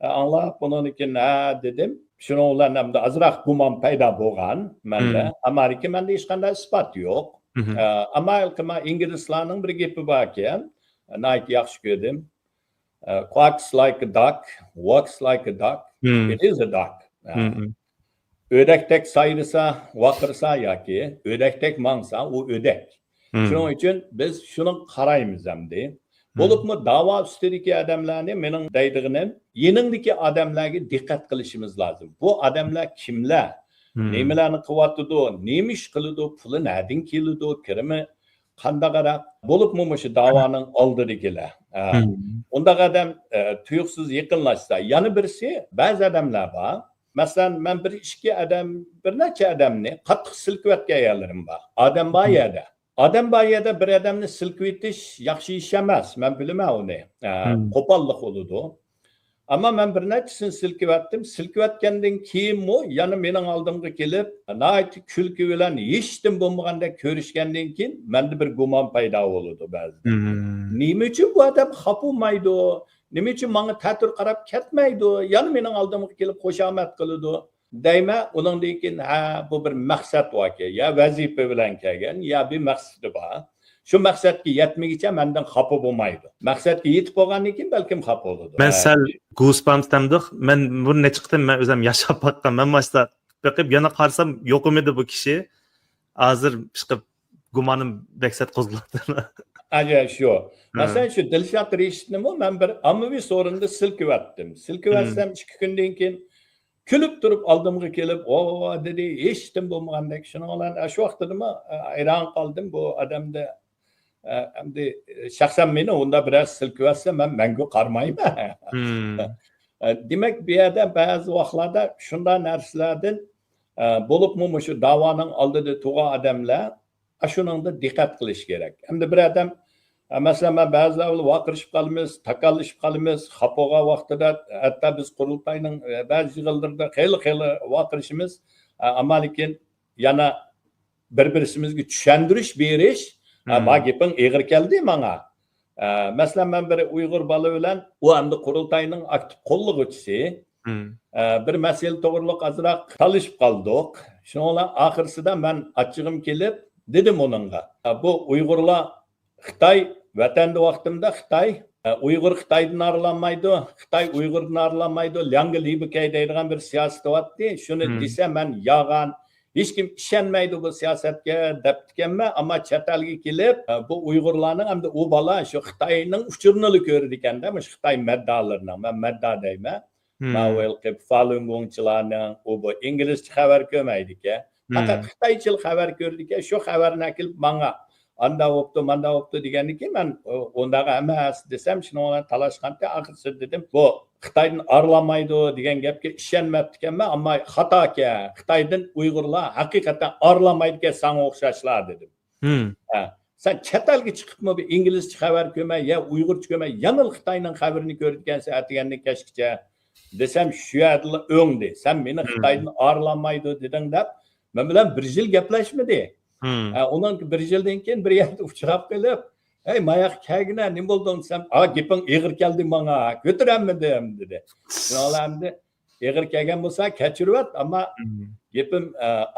anglab buningkin dedim. Şunu olan hem de azraq gumon paydo bo'lgan menda. Amerika menda hech qanday isbot yo'q. Amerika inglizlarning bir gapi bor ekan. Nayt yaxshi ko'rdim. Quacks like a duck, walks like a duck. It is a duck. Ödektek sayrisa, vaqirsa yoki ödektek mangsa, u ödek. Shuning uchun biz shuni qaraymiz hamda. Bo'libmi da'vo ustidagi odamlarni mening deydig'inim yeningdagi odamlarga diqqat qilishimiz lozim. Bu odamlar kimlar? Nimalarni qilyotdi? Nima ish qiladi? Puli nerdan keladi? Kirimi qandaqaraq? Bo'libmi shu da'voning oldidagilar. Unda odam tuyuqsiz yaqinlashsa, yana birisi ba'zi odamlar bor. Masalan, men bir ishga odam, bir necha odamni qattiq silkiyotgan ayollarim bor. Odam bor yerda. Adam bayada bir adamni silkib etish yaxshi ish emas. Men bilaman uni. Qo'pollik bo'ladi. Ammo men bir nechasini silkib etdim. Silkib etgandan keyin yana mening oldimga kelib, nayt kulki bilan hechtim bo'lmaganda ko'rishgandan keyin menda bir gumon paydo bo'ladi ba'zida. Nima uchun bu odam xafa bo'lmaydi? Nima uchun menga ta'tir qarab ketmaydi? Yana mening oldimga kelib qo'shamat qiladi. Deyme onundan keyin bu bir maqsad var ki ya vazife bilan kelgan ya bir maqsadi bor. Shu maqsadga yetmaguncha mendan xafa bo'lmaydi. Maqsadga yetib bo'lgandan keyin balkim xafa bo'ladi. Men sal goosebumps demdik. Men buni nechiqdim men o'zim yashab baqqan. Men mashta beqib yana qarsam yo'q edi bu kishi. Hozir chiqib gumonim beksat qo'zg'aldi. Aja shu. Masalan shu Dilshod Reshitnimi men bir ommaviy so'rinda silkib etdim. Silkib etsam 2 kundan keyin kulib turib oldimga kelib, "O" dedi, "Eshitdim bo'lmagandek." Shuni bilan shu vaqtda nima hayron qoldim bu odamda. Endi shaxsan meni unda biroz silkib etsa men mangu qarmayman. Demak, bu yerda ba'zi vaqtlarda shunday narsalardan bo'libmi shu da'voning oldida turgan odamlar shuningda diqqat qilish kerak. Endi bir odam masalan men ba'zilar vaqirishib qolamiz, takallishib qolamiz, xapoga vaqtida hatto biz qurultayning ba'zi yig'ildirda xeyli vaqirishimiz, ammo lekin yana bir-birimizga tushuntirish berish, "Ma gaping eg'ir keldi menga." Masalan men bir Uyg'ur bola bilan u hamda qurultayning aktiv qo'llovchisi bir masala to'g'riliq azroq talishib qoldik. Shundan oxirsida men achchig'im kelib dedim onunga. Bu Uyg'urlar Xitoy vatanda vaqtimda Xitoy Uyg'ur Xitoydan arilanmaydi, Xitoy Uyg'urdan arilanmaydi, Lianga Libikay deydigan bir siyosat bo'pti. Shuni desa men yog'an, hech kim ishonmaydi bu siyosatga debdikanman, ammo chet elga kelib bu Uyg'urlarning hamda u bola shu Xitoyning uchurini ko'rdi ekanda, shu Xitoy maddalarining, men madda deyman. Ma'lum qilib Falun Gongchilarning u bu inglizcha xabar ko'rmaydi-ku. Faqat Xitoycha xabar ko'rdi-ku, shu xabarni kelib menga anda optu manda optu degandan keyin men undaqa emas desam shuni bilan talashganda oxirida dedim bu Xitoydan arilanmaydi degan gapga ishonmabdi ekanman, ammo xato ekan. Xitoydan Uyg'urlar haqiqatan arilanmaydi ekan, senga o'xshashlar dedim. Sen chet elga chiqibmi bu inglizcha xabar ko'rmay ya Uyg'urcha ko'rmay yana Xitoyning xabarini ko'rgansan atgandan kechgacha desam shu yerda o'ngdi. Sen meni Xitoydan arilanmaydi deding deb men bilan bir yil gaplashmadi. Ondan bir yildan keyin bir yerda uchrab qolib, "Ey mayoq kelgina, nima bo'lding desam, gaping eg'ir keldi menga, ko'tarammidim" dedi. Shunaqamda eg'ir kelgan bo'lsa kechirvat, ammo gapim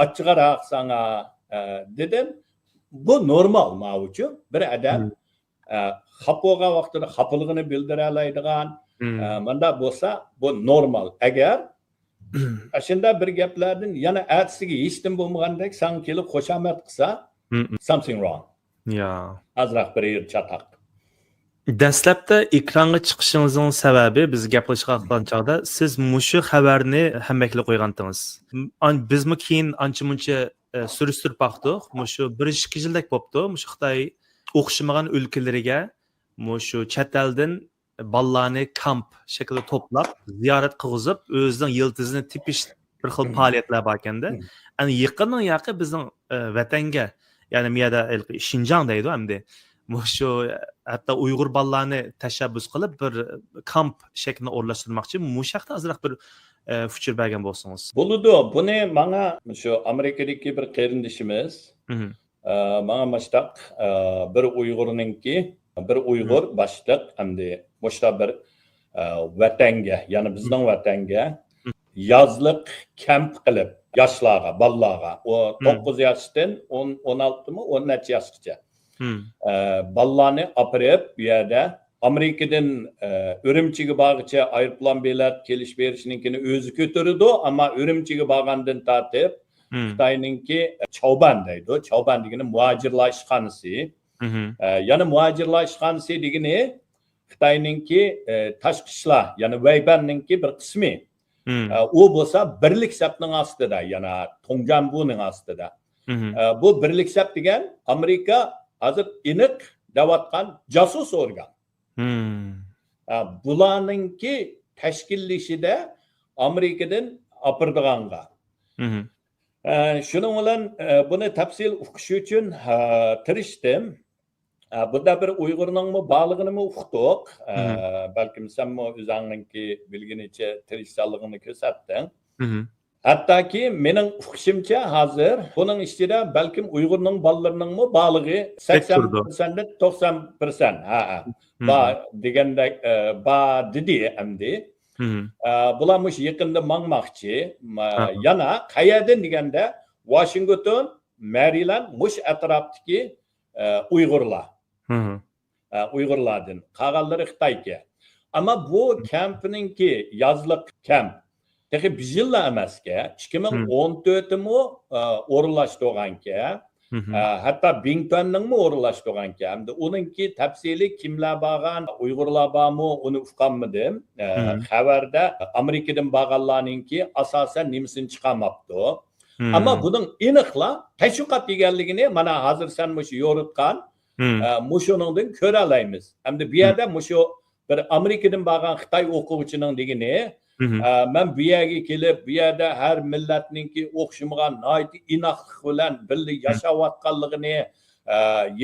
ochiqroq senga dedim. Bu normal men uchun. Bir odam xapoga vaqtida xafaligini bildira oladigan manda bo'lsa, bu normal. Agar shunda bir gaplardan yana ertasiga hechtim bo'lmagandek san kelib qo'shamat qilsa, something wrong. Azroq bir yer chatoq. Dastlabda ekranga chiqishingizning sababi biz gaplashgan chog'da siz mushu xabarni hammakli qo'ygandingiz. Bizmi keyin ancha-muncha surishtirib baqdik. Mushu 1-2 yildak bo'pti. Mushu Xitoy o'xshamagan o'lkalarga shu chet eldan bolalarni kamp shaklida to'plab ziyorat qilg'izib o'zining yıldızını tepish bir xil faoliyatlar bor ekanda ani yaqindan yaqin bizning vatanga ya'ni bu yerda Şinjan deydi hamda shu hatto uyg'ur bolalarni tashabbus qilib bir kamp shaklida o'rlashtirmoqchi bu haqda ozroq bir fikr bergan bo'lsangiz. Bo'ladi. Buni menga shu Amerikadagi bir qarindishimiz menga mashtaq bir Uyg'urningki bir Uyg'ur boshliq hamda boshqa bir vatanga, ya'ni bizning vatanga yazliq kamp qilib yoshlarga, bolalarga, o 9 yoshdan 16 mi 10 necha yoshgacha bolalarni opirib bu yerda Amerikadan Ürümchiga borgacha aeroplan bilet kelish berishninkini o'zi ko'tardi, ammo Ürümchiga borgandan tortib Xitoyninki Chauban deydi. Chauban degani muhojirlar ishxonasi. Yana muhojirlar ishxonasi degani Xitoyninki tashqi ishlar, ya'ni Weibanninki bir qismi. U bo'lsa birlik sapning ostida, yana Tongjanbuning ostida. Bu birlik sap degan Amerika hozir iniq davatgan jasus organ. Bularninki tashkillashida Amerikadan opirdiganga. Shuning bilan buni tafsil o'qish uchun tirishdim. Bunda bir Uyg'urning borlig'ini uqdik. Balkim sen o'zingninki bilginicha tirishsanligini ko'rsatding. Hattoki mening o'qishimcha hozir buning ichida balkim Uyg'urning bolalarining borlig'i 80% dan 90%. Ba degandek ba dedi endi. Bular mush yaqinda mangmoqchi. Yana qayerdan deganda Washington, Maryland mush atrofdagi Uyg'urlar. Uyg'urlardan qolganlari Xitoyga. Ammo bu kampninki yazliq kamp Peki bir yılla emeske, 2014'te mi o'rinlashtirganki, hatta Bingtonning mi o'rinlashtirganki, hamda uningki tafsili kimlar borgan, Uyg'urlar bormi, uni uqolmadim. Xabarda Amerikadan borganlarninki asosan nimasini chiqarmabdi. Ammo buning aniqla tashviqot deganligini mana hozir sen mushu yo'ritgan, mushuningdan ko'ra olamiz. Hamda bu yerda mushu bir Amerikadan borgan Xitoy o'quvchining degani men bu yerga kelib, bu yerda har millatninki o'xshamagan noiti inoqlik bilan birga yashayotganligini,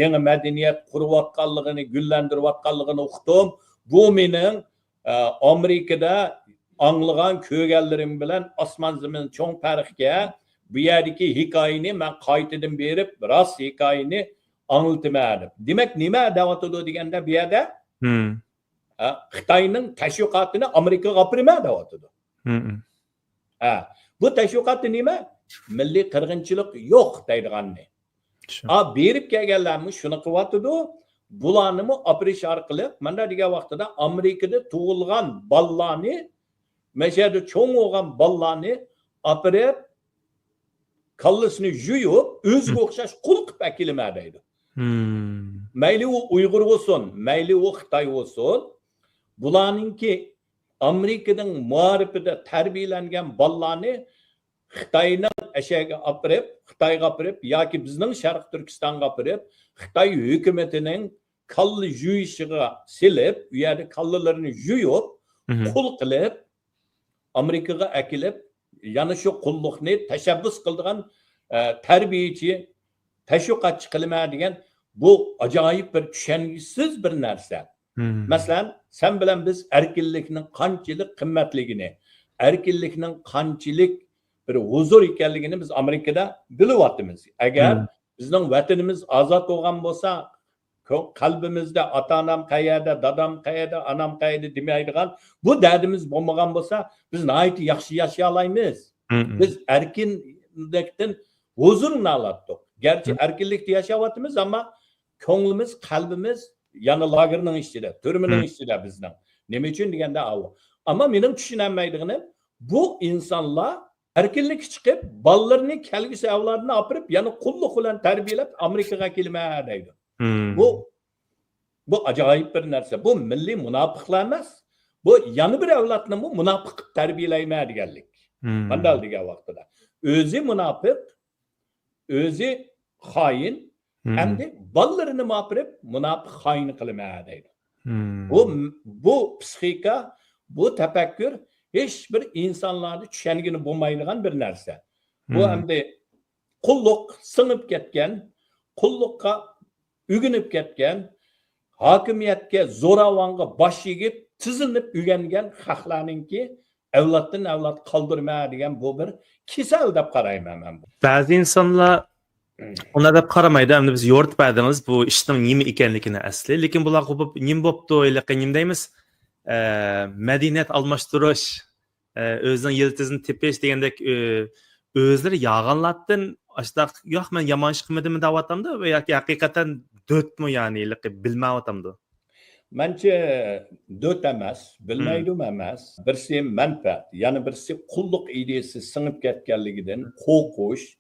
yangi madaniyat qurayotganligini, gullantirayotganligini uqdim. Bu mening Amerikada anglagan ko'rganlarim bilan osmon zamin cho'ng farqga bu yerdagi hikoyani men qaytadan berib, rost hikoyani anglataman. Demak, nima da'vatidi deganda bu yerda Xitoyning tashviqotini Amerikaga olib deyotdi. Bu tashviqot nima? Milliy qirg'inchilik yo'q deydiganni. Berib kelganlarmi shuni qilyotdi. Bularni opirish orqali mana degan vaqtida Amerikada tug'ilgan bolalarni, mashada cho'ng bo'lgan bolalarni opirib kallasini yuyib, o'ziga o'xshash qul qilib akilma deydi. Mayli u Uyg'ur bo'lsin, mayli u Xitoy bo'lsin, bularninki Amerikaning muarifida tarbiyalangan bolalarni Xitoyning ashaga opirib, Xitoyga opirib yoki bizning Sharq Turkistonga opirib, Xitoy hukumatining kalla yuyishiga silib, u yerda kallalarini yuyib, qul qilib Amerikaga akilib, yana shu qulluqni tashabbus qildigan tarbiyachi, tashviqotchi qilma degan bu ajoyib bir tushunchisiz bir narsa. Masalan, sen bilan biz erkinlikning qanchalik qimmatligini, erkinlikning qanchalik bir huzur ekanligini biz Amerikada bilyapmiz. Agar bizning vatanimiz ozod bo'lgan bo'lsa, qalbimizda ota-onam qayerda, dadam qayerda, anam qayerda demaydigan bu dardimiz bo'lmagan bo'lsa, biz nihoyat yaxshi yashay olamiz. Biz erkinlikdan huzurni oldik. Gerçi erkinlikda yashayapmiz, ammo ko'nglimiz, qalbimiz yana lagerning ichida, turmining ichida bizning. Nima uchun deganda u. Ammo mening tushunolmaydiganim bu insonlar erkinlik chiqib, bolalarini kelgusi avlodini opirib, yana qulluq bilan tarbiyalab Amerikaga kelma deydi. Bu ajoyib bir narsa. Bu milliy munofiqlar emas. Bu yana bir avlodni munofiq qilib tarbiyalayma deganlik. Mandal degan vaqtida. O'zi munofiq, o'zi xoin, Endi ballarını mapirip münafık haini kılmaya deydi. Hmm. Bu psixika, bu tefekkür hiçbir insanlarda düşenigini bulmaydigan bir narsa. Bu endi kulluk sınıp ketken, kullukka ügünüp ketken, hakimiyetke, zoravanga baş yigip, tizilip ügengen haklarınki evlattan evlat kaldırmaya diyen bu bir kisel dep qarayman ben. Bazı insanlar ona dep qaramaydi. Endi biz yoritib berdingiz bu ishning nima ekanligini asli. Lekin bular qo'pib nim bo'pti, lekin nim deymiz? Madaniyat almashtirish, o'zining yiltizini tepish degandek o'zlari yag'anlatdan ashtaq yo'q men yomon ish qilmadimmi deyaptimda yoki haqiqatan dötmi ya'ni bilmayaptimda. Bence dört emas, bilmeydim emas. Birisi menfaat, yani birisi kulluk ideyesi sınıp ketkenliginden korkuş.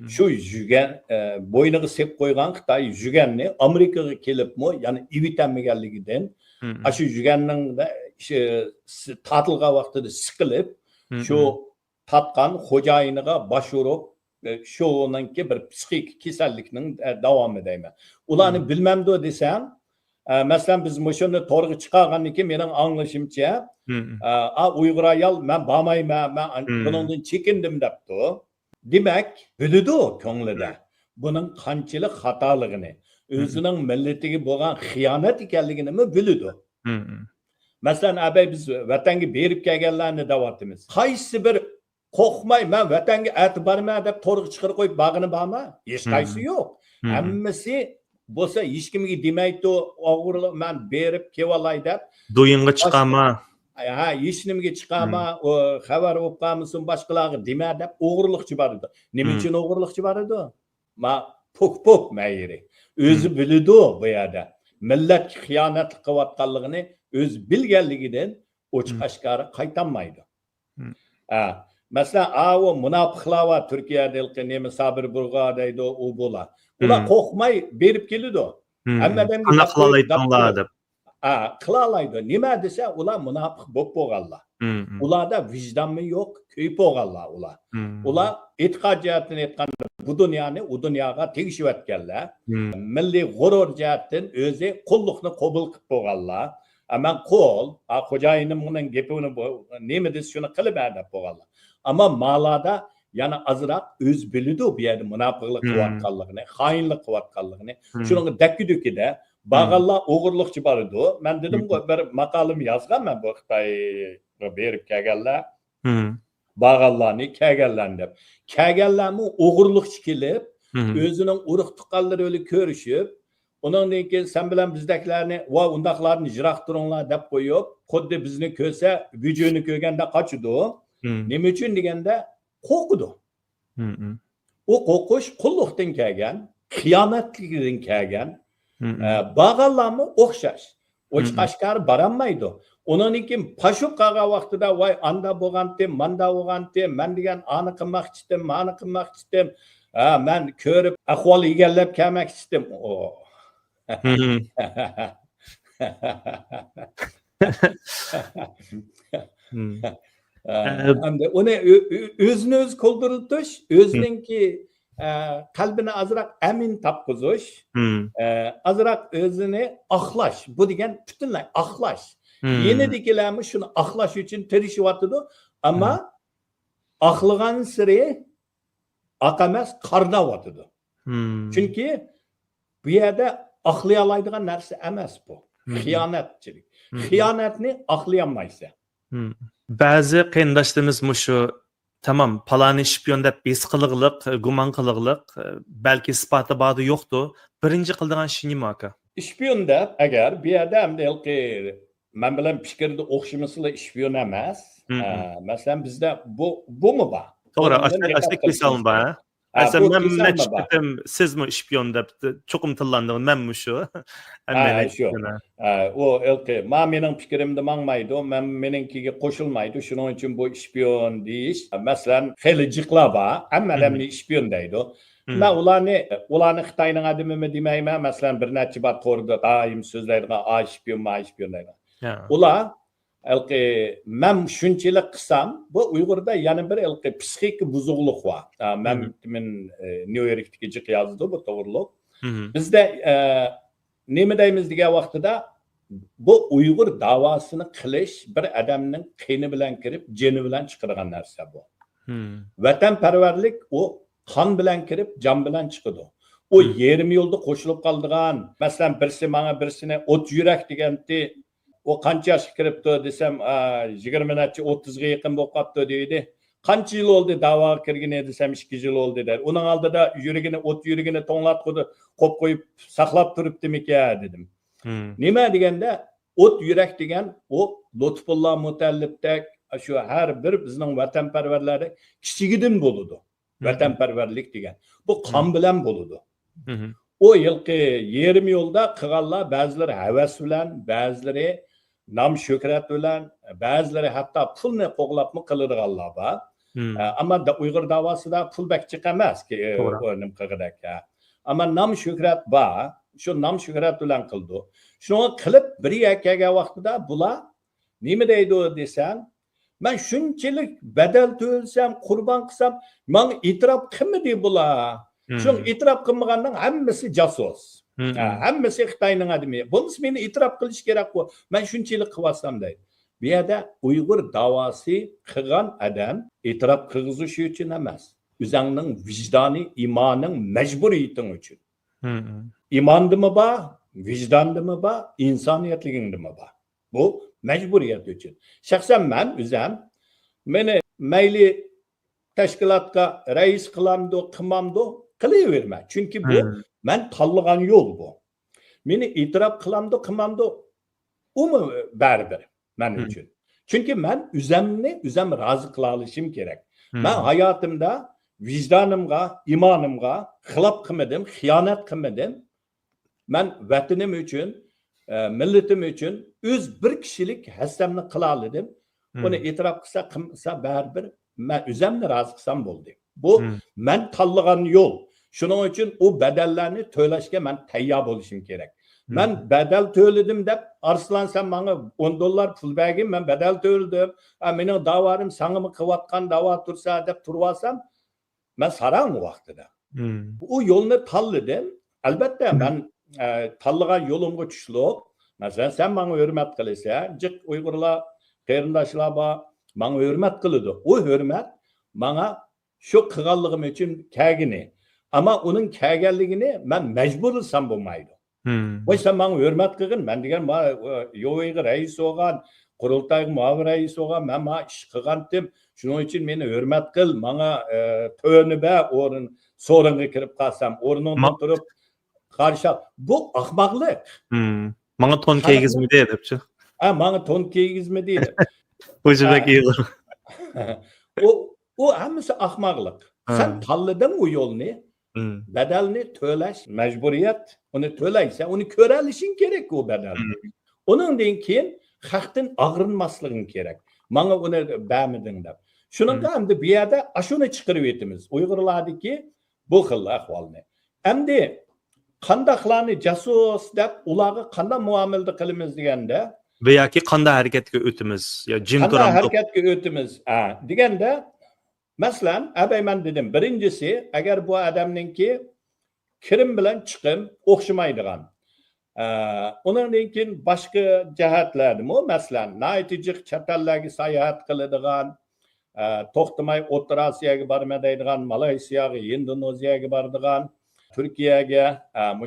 Şu jügen, boynuğu sep koygan Xitay jügenni Amerika'ya kelip mi, yani ivitenmegenliginden, şu jügennin de tatılga vaxtida sıkılıp, şu tatkan hocayınıga başvurup, şu onunki bir psixik kesellikning devam edeyme. Ulanı bilmem de desem, mesela biz muşunu torgu çıkargan ki mening anglashimcha Uyghur ayol men bormayman, men bundan chekindim debdi. Demak, biladi ko'nglida buning qanchalik xatoligini, o'zining millatiga bo'lgan xiyonat ekanligini biladi. Masalan, abay biz vatanga berib kelganlarni deyapmiz. Qaysi bir qo'rqmay men vatanga aytib borman deb torgu chiqarib qo'yib bag'ini borma? Hech qaysi yo'q. Hammasi bo'lsa hech kimga demaydi, o'g'irlik men berib kevalay deb Do'yinga chiqama. Ha, hech nimaga chiqama, xabar bo'lib qolmasin, boshqalarga dema deb o'g'irlikchi bor edi. Nima uchun o'g'irlikchi bor edi? Ma pok mayri. O'zi biladi bu yerda. Millat xiyonat qilayotganligini o'zi bilganligidan ochiq oshkora qaytanmaydi. Masalan, o munofiqlar va Turkiyada nima Sabir Burg'a deydi, u bo'la. Ular qo'rqmay berib keladi. Hammadan qila deb. Qilalaydi. Nima desa, ular munofiq bo'lib bo'lganlar. Ularda vijdonmi yo'q, kuyib bo'lganlar ular. Ular e'tiqod jihatdan aytganda bu dunyoni u dunyoga tegishayotganlar. Milliy g'urur jihatdan o'zi qulluqni qabul qilib bo'lganlar. Men qo'l, xo'jayinimning gapini nima desa shuni qilib deb bo'lganlar. Ammo malada yana azroq o'z biladi bu yerda munofiqlik qilayotganligini, xoinlik qilayotganligini. Shuning dakki-dukkida bağallar o'g'irlikchi bor edi. Men dedim-ku bir maqolam yozganman bu Xitoyga berib kelganlar. Bağallarni kelganlar deb. Kelganlarmi o'g'irlikchi kelib, o'zining urug' tuqqanlari bilan ko'rishib, undan keyin sen bilan bizdagilarni va undaqlarni jiroq turinglar deb qo'yib, xuddi bizni ko'rsa, vijoni ko'rganda qochidi. Nima uchun deganda qo'rqidi. U qo'rqish qulluqdan kelgan, xiyonatlikdan kelgan. Bağallarmı o'xshash. Ochiq oshkora boramaydi. Undan keyin pashuk qolgan vaqtida voy anda bo'lgandim, manda bo'lgandim, men degan ani qilmoqchidim, mani qilmoqchidim. Men ko'rib ahvol egallab kelmoqchidim. Hamda uni o'zini o'zi qo'ldiritish, o'zininki qalbini azroq amin topqizish, azroq o'zini aqlash. Bu degan butunlay aqlash. Yenidikilarmi shuni aqlash uchun tirishyapti, ammo aqlagan siri aqamas qarnayapti. Chunki bu yerda aqlay oladigan narsa emas bu. Xiyonatchilik. Xiyonatni aqlay olmaysan. Ba'zi qarindoshlarimiz mushu tamam palani shpion deb his qiliqliq, gumon qiliqliq, balki sifati ba'di yo'qdir. Birinchi qildigan ish nima aka? Shpion deb agar bu yerda hamda men bilan fikrda o'xshamaslar shpion emas. Masalan bizda bu mu bor? To'g'ri, ashtak kesalmi bor? Sen men chiqdim, sizmi shpion deb cho'qim tillandim, menmi shu? O mening fikrimda mangmaydi, meningkiga qo'shilmaydi. Shuning uchun bu shpion deyish. Masalan, xeyli jiqlar bor, hammalarni shpion deydi. Men ularni Xitoyning adamimi demayman. Masalan, bir necha bor to'g'rida doim so'zlaydigan shpion deydi. Ular men shunchalik qilsam, bu Uyg'urda yana bir psixik buzuqlik bor. Men New Yorkdagi jiq yozdi bu to'g'riliq. Bizde nima deymiz degan vaqtida bu Uyg'ur davosini qilish bir odamning qini bilan kirib, jini bilan chiqargan narsa bu. Vatanparvarlik o qon bilan kirib, jon bilan chiqadi. O yerim yo'lda qo'shilib qoldigan, masalan, birisi menga birisini o't yurak deganti, o qancha yoshga kiribdi desam, 20 nachi 30 ga yaqin bo'lib qolibdi deydi. Qancha yil oldu davoga kirgani desam 2 yil oldu der. Uning oldida yuragini, o't yuragini to'nglatqudi, qo'yib qo'yib saqlab turibdimi-ki dedim. Nima deganda, o't yurak degan o Lutfulloh Mutallibdek shu har bir bizning vatanparvarlari kichigidan bo'ladi. Vatanparvarlik degan. Bu qon bilan bo'ladi. O yilqi yerim yo'lda qilganlar ba'zilari havas bilan, ba'zilari nam shuhrat bilan, ba'zilari hatto pulni qo'g'labmi qiladiganlar bor. Ammo Uyg'ur davosida pul bakchiq emas-ki, o'nim qilg'idak. Ammo nam shuhrat bor, shu nam shuhrat bilan qildi. Shuni qilib bir kelgan vaqtida bular nima deydi desam, men shunchalik badal to'lsam, qurbon qilsam, men e'tirof qilmadi bular. Shu e'tirof qilmaganning hammasi jasos. Hammasi Xitoyning adami. Bunisi meni e'tirof qilish kerak ku. Men shunchalik qilyapsam deydi. Bu yerda Uyg'ur davosi qilgan odam e'tirof qilg'izish uchun emas. O'zingning vijdoniy, imoning majburiyating uchun. İmandımı ba, vicdandımı ba, insaniyetligingdimi ba. Bu mecburiyet uchun. Şahsen men o'zim meni mayli tashkilotga rais qilamdi, qilmamdi, qilaverma. Chunki bu men tanlagan yo'l bu. Meni e'tirof qilamdi, qilmamdi, umi baribir men uchun. Chunki men o'zim rozi qila olishim kerak. Men hayotimda vicdanımga, imanımga xilof qilmadim, xiyonat qilmadim. Men vatanim uchun, millatim uchun o'z bir kishilik hassamni qila oldim. Buni e'tirof qilsa baribir men o'zimni rozi qilsam bo'ldi. Bu men tanlagan yo'l. Shuning uchun u badallarni to'lashga men tayyor bo'lishim kerak. Men badal to'ladim deb Arslan sen menga $10 pul bergin, men badal to'ladim. Mening davorim sangimi qilayotgan davo tursa deb turibsam, men sarang vaqtida. U yo'lni tanladim. Albatta men tanlagan yo'limga tushib, masalan, sen menga hurmat qilasan, jiq Uyg'urlar, qarindoshlar bor, menga hurmat qiladi. U hurmat menga shu qilganligim uchun kelgini. Ammo uning kelganligini men majbur qilsam bo'lmaydi. Voy sen menga hurmat qilgin, men degan yo'g'iga rais bo'lgan, qurultayga muavir rais bo'lgan, men ma ish qilgandim. Shuning uchun meni hurmat qil, menga to'ni ba o'rin so'ringa kirib qolsam, o'rnimdan turib qarshi. Bu ahmoqlik. Menga to'n kiygizmidi debchi. Menga to'n kiygizmidi. O'zbek Uyg'ur. O hammasi ahmoqlik. Sen tanlading u yo'lni. Badalni to'lash majburiyat. Uni to'laysan, uni ko'ra olishing kerak u badalni. Uningdan keyin haqdan og'rinmasliging kerak. Menga uni bermiding deb. Shuningga hamda bu yerda ashuni chiqarib etamiz. Uyg'urlardagi bu xil ahvolni. Endi qandaqlarni jasus deb ularga qanday muomalada qilamiz deganda va yoki qanday harakatga o'tamiz yo jim turamiz. Qanday harakatga o'tamiz? Deganda masalan, man dedim, birinchisi agar bu odamningki kirim bilan chiqim o'xshamaydigan. Undan keyin boshqa jihatlarmi? Masalan, naytijiq chatallarga sayohat qiladigan, to'xtamay O'rta Osiyoga bormaydigan, Malayziyaga, Indoneziyaga boradigan, Turkiyaga,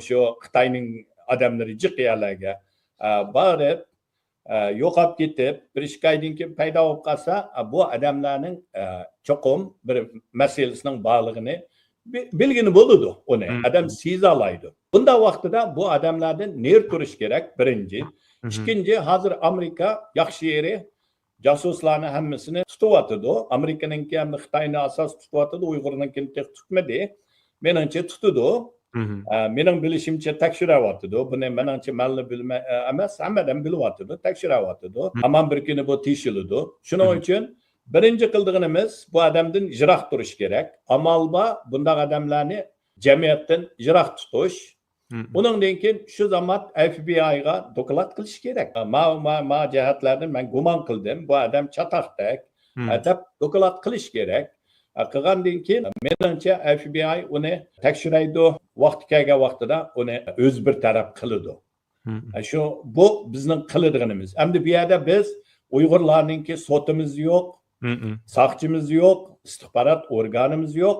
shu Xitoyning odamlari jiqiyalarga borib, yo'qolib ketib, bir ishkaydan keyin paydo bo'lib qolsa, bu odamlarning cho'qim bir masalasining borlig'ini bilgini bo'ladi uni. Odam seza oladi. Bunda vaqtida bu odamlardan ner turish kerak, birinchi. Ikkinchi, hozir Amerika yaxshi yeri jasuslarni hammasini tutyapti. Amerikaningki ham Xitoyni asos tutyapti, Uyg'urninkini tutmadi. Menimcha tutadi. Mening bilishimcha tekshiryapti. Buni menimcha ma'lum bilma emas, hammadan bilyapti, tekshiryapti. Ammo bir kuni bu teshiladi. Shuning uchun birinchi qildig'imiz bu odamdan yiroq turish kerak. Amalba bunday odamlarni jamiyatdan yiroq tutish. Uningdan keyin shu zamon FBI'ga doklad qilish kerak. Ma jihatlarni men gumon qildim. Bu odam chatoqdak deb doklad qilish kerak. Qilgandan keyin menimcha FBI uni tekshiraydi. vaqti kelgan vaqtida uni o'z bir taraf qiladi. Shu bu bizning qiladiganimiz. Endi bu yerda biz Uyg'urlarningki sotimiz yo'q, saqchimiz yo'q, istixborot organimiz yo'q.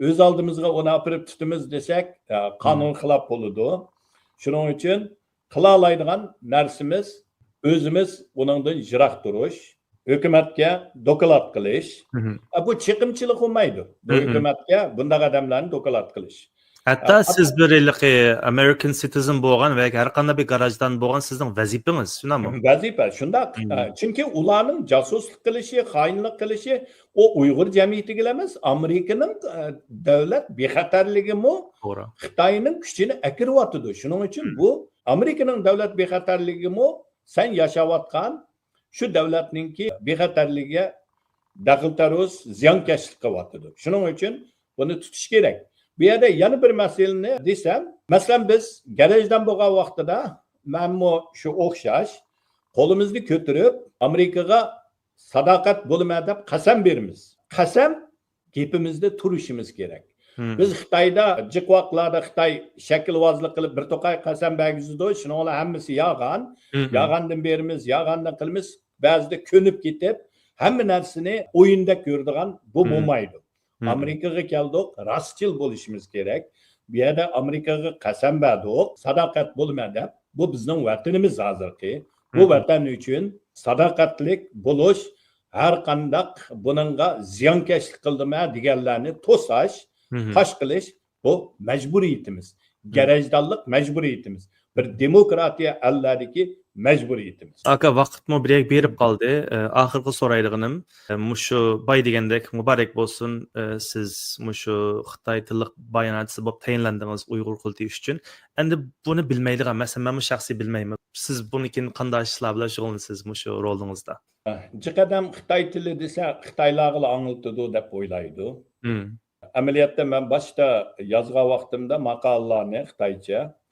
O'z oldimizga uni olib tutimiz desak, qonun xilof bo'ladi. Shuning uchun qila oladigan narsamiz o'zimiz buningdan yiroq turish, hukumatga doklad qilish. Bu chiqimchilik bo'lmaydi. Bu hukumatga bunday odamlarni doklad qilish. Hatta siz bir American citizen bo'lgan va har qanday bir garajdan bo'lgan sizning vazifangiz, shunami? Vazifa shunday. Chunki ularning jasuslik qilishi, xoinlik qilishi o Uyg'ur jamiyatiga emas, Amerikaning davlat bexatarligimi, Xitoyning kuchini akiryotdi. Shuning uchun bu Amerikaning davlat bexatarligimi sen yashayotgan shu davlatningki bexatarligiga daxltaruz ziyonkashlik qilyotdi. Shuning uchun buni tutish kerak. Bu yerda yana bir masalani desam, masalan biz garajdan bo'lgan vaqtida menmo shu o'xshash qo'limizni ko'tarib Amerikaga sadoqat bo'lma deb qasam beramiz. Qasam gapimizda turishimiz kerak. Biz Xitoyda jiq vaqtlarda Xitoy shaklvozlik qilib bir to'qay qasam bergizdi, shuning hammasi yolg'on. Yolg'ondan beramiz, yolg'ondan qilamiz, ba'zida ko'nib ketib, hamma narsani o'yinda ko'rdigan bu bo'lmaydi. Amerikaga keldik, rostchil bo'lishimiz kerak. Bu yerda Amerikaga qasam berdik, sadoqat bo'lma deb. Bu bizning vatanimiz hozirgi. Bu vatan uchun sadoqatlik bo'lish, har qanday buningga ziyonkashlik qildimi deganlarni to'sash, tosh qilish bu majburiyatimiz. Garajdonlik majburiyatimiz. Bir demokratiya alladiki majburiyatimiz. Aka vaqtmi birek berib qoldi. Oxirgi so'raydiganim, mushu boy degandek muborak bo'lsin, siz mushu Xitoy tillik bayonotchisi bo'lib tayinlandingiz Uyg'ur qurultiyi uchun. Endi buni bilmaydigan, masalan, men shaxsiy bilmayman. Siz bunikin qanday ishlar bilan shug'ullanasiz mushu rolingizda? Jiqadam Xitoy tili desa, Xitoylarga anglitadi deb o'ylaydi. Amaliyotda men boshda yozgan vaqtimda maqolalarni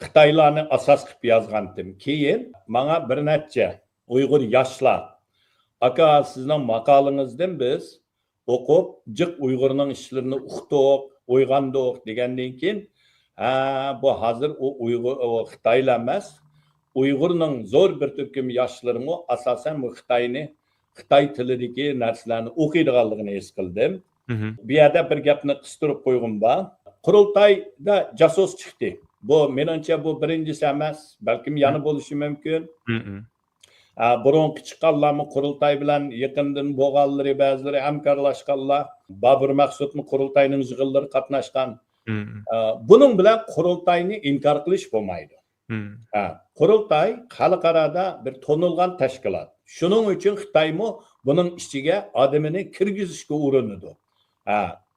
Xitoylarni asos qilib yozgandim. Keyin menga bir necha Uyg'ur yoshlar aka sizning maqolangizdan biz o'qib, jiq Uyg'urning ishlarini uqdik, o'ygandik degandan keyin, bu hozir u Uyg'ur Xitoylar emas, Uyg'urning zo'r bir turkum yoshlarini asosan bu Xitoy tilidagi narsalarni o'qiydiganligini his qildim. Bu yerda bir gapni qistirib qo'yg'im bor. Qurultoyda jasos chiqdi. Bu menimcha bu birinchisi emas, balkim yana bo'lishi mumkin. Burunqi chiqqanlarni Qurultoy bilan yaqindan bo'lganlari, ba'zilari hamkorlashganlar, Bobur Maqsudni Qurultoyning yig'inlari qatnashgan. Buning bilan Qurultoyni inkor qilish bo'lmaydi. Qurultoy xalqarada bir tonilgan tashkilot. Shuning uchun Xitoymi buning ichiga odamini kirgizishga urinadi.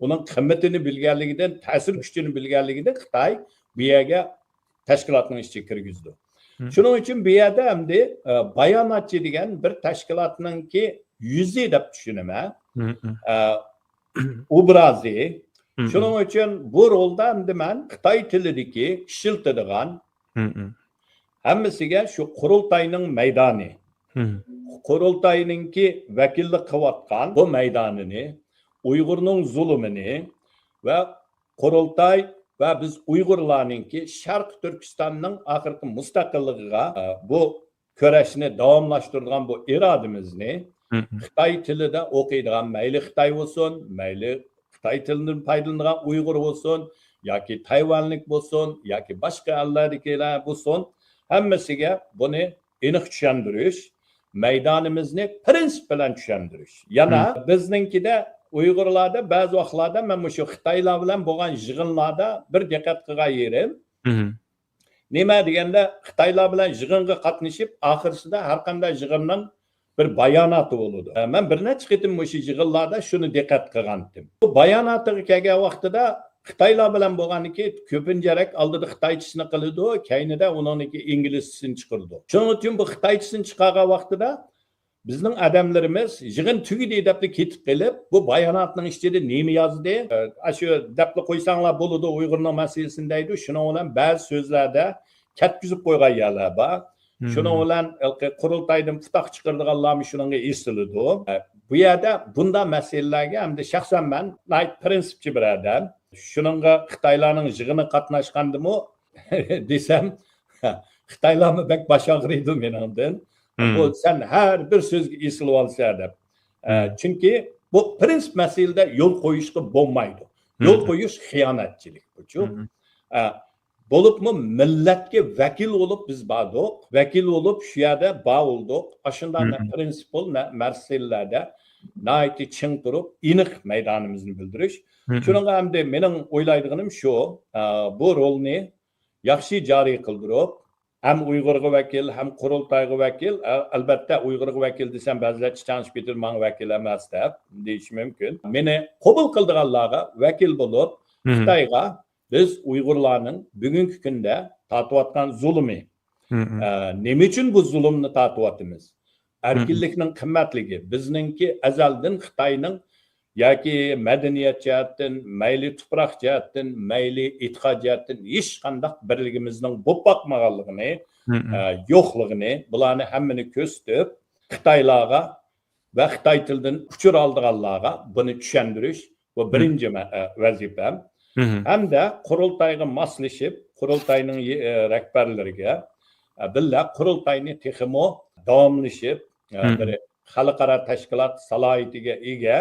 Uning qimmatini bilganligidan, ta'sir kuchini bilganligidan Xitoy bu yerga tashkilotning ichiga kirgizdi. Shuning uchun bu yerda hamda bayonotchi degan bir tashkilotningki yuzi deb tushunaman. Obrazi. Shuning uchun bu rolda hamda men Xitoy tilidagi ishiltadigan hammasiga shu Qurultoyning maydoni, Qurultoyningki vakillik qilayotgan bu maydonini, Uyg'urning zulmini va Qurultoy va biz Uyg'urlarningki Sharq Turkistonning oxirgi mustaqilligiga bu kurashni davomlashtirgan bu irodamizni Xitoy tilida o'qiydigan, mayli Xitoy bo'lsin, mayli Xitoy tilidan foydalanadigan Uyg'ur bo'lsin, yoki Tayvanlik bo'lsin, yoki boshqa allardagilar bo'lsin, hammasiga buni aniq tushuntirish, maydonimizni prinsip bilan tushuntirish. Yana bizninkida Uyg'urlarda ba'zi vaqtlarda men shu Xitoylar bilan bo'lgan yig'inlarda bir diqqat qilgan yerim. Nima deganda Xitoylar bilan yig'inga qatnashib, oxirsida har qanday yig'inning bir bayonoti bo'ladi. Men bir necha qitim shu yig'inlarda shuni diqqat qilgandim. Bu bayonotiga kelgan vaqtida Xitoylar bilan bo'lganiki ko'pincharak oldida Xitoychisini qiladi, keyinida uningki inglizchisini chiqardi. Shuning uchun bu Xitoychisini chiqargan vaqtida bizning odamlarimiz yig'in tugidi deb ketib qilib, bu bayonotning ichida nima yozdi? Shu debli qo'ysanglar bo'ladi Uyg'urning masalasini deydi. Shuning bilan ba'zi so'zlarda katkizib qo'ygan yerlar bor. Shuning bilan Qurultoydan futoq chiqardiganlarni shunga esiladi. bu yerda bunda masalalarga hamda shaxsan men prinsipchi bir odam. Shuningga Xitoylarning yig'ini qatnashgandimi desam, Xitoylarni bek bosh og'riydi meningdan. Bu sen har bir so'zga esilib olsa deb. Chunki bu prinsip masalada yo'l qo'yishga bo'lmaydi. Yo'l qo'yish xiyonatchilik bu. Bo'libmi millatga vakil bo'lib biz bordik, vakil bo'lib shu yerda bo'ldik. Ashunday prinsipal masalalarda naiti ching turib, aniq maydonimizni bildirish. Shuning hamda mening o'ylaydiganim shu, bu rolni yaxshi joriy qildirib, hem Uyg'urga vakil, hem Qurultayga vakil, albatta Uyg'urga vakil desam ba'zilar chanchiq bitirman vakil emas deb deyish mumkin. Meni qabul qildiganlarga vakil bo'lib, Xitoyga biz Uyg'urlarning bugungi kunda tortayotgan zulmi, nima uchun bu zulmni tortyapmiz? Erkinlikning qimmatligi, bizningki azaldan Xitoyning yoki madaniyat jihatdan, mayli tuproq jihatdan, mayli e'tiqod jihatdan hech qanday birligimizning bo'lib boqmaganligini, yo'qligini, bularni hammani ko'rsatib, Xitoylarga va Xitoy tilidan uchur oldiganlarga buni tushuntirish bu birinchi vazifam. Hamda Qurultayga moslashib, Qurultayning rahbarlariga billa Qurultayni texmo davomlashib, bir xalqaro tashkilot salohiyatiga ega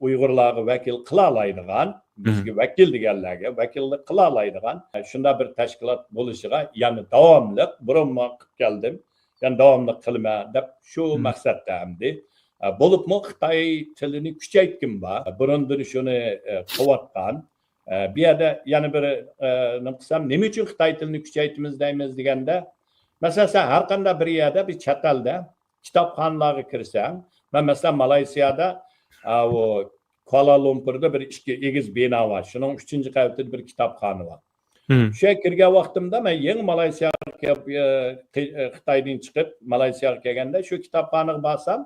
Uyg'urlarga vakil qila oladigan, bizga vakil deganlarga vakillik qila oladigan shunday bir tashkilot bo'lishiga, ya'ni davomli burunma qilib keldim, ya'ni davomli qilma deb shu maqsadda hamdi. Bo'libmi Xitoy tilini kuchaytgan bor, burundan shuni qilayotgan. Bu yerda yana bir nima qilsam, nima uchun Xitoy tilini kuchaytimiz deymiz deganda, masalan, sen har qanday bir yerda bir chet elda kitobxonlarga kirsang, men masalan Malayziyada o Kuala Lumpurda bir ikki egiz bino var. Şunun 3-cü qavatida bir kitobxona var. Shu yerga kirgan vaqtimda men yangi Malayziyaga Xitoydan chiqib Malayziyaga kelganda shu kitobxonaga borsam,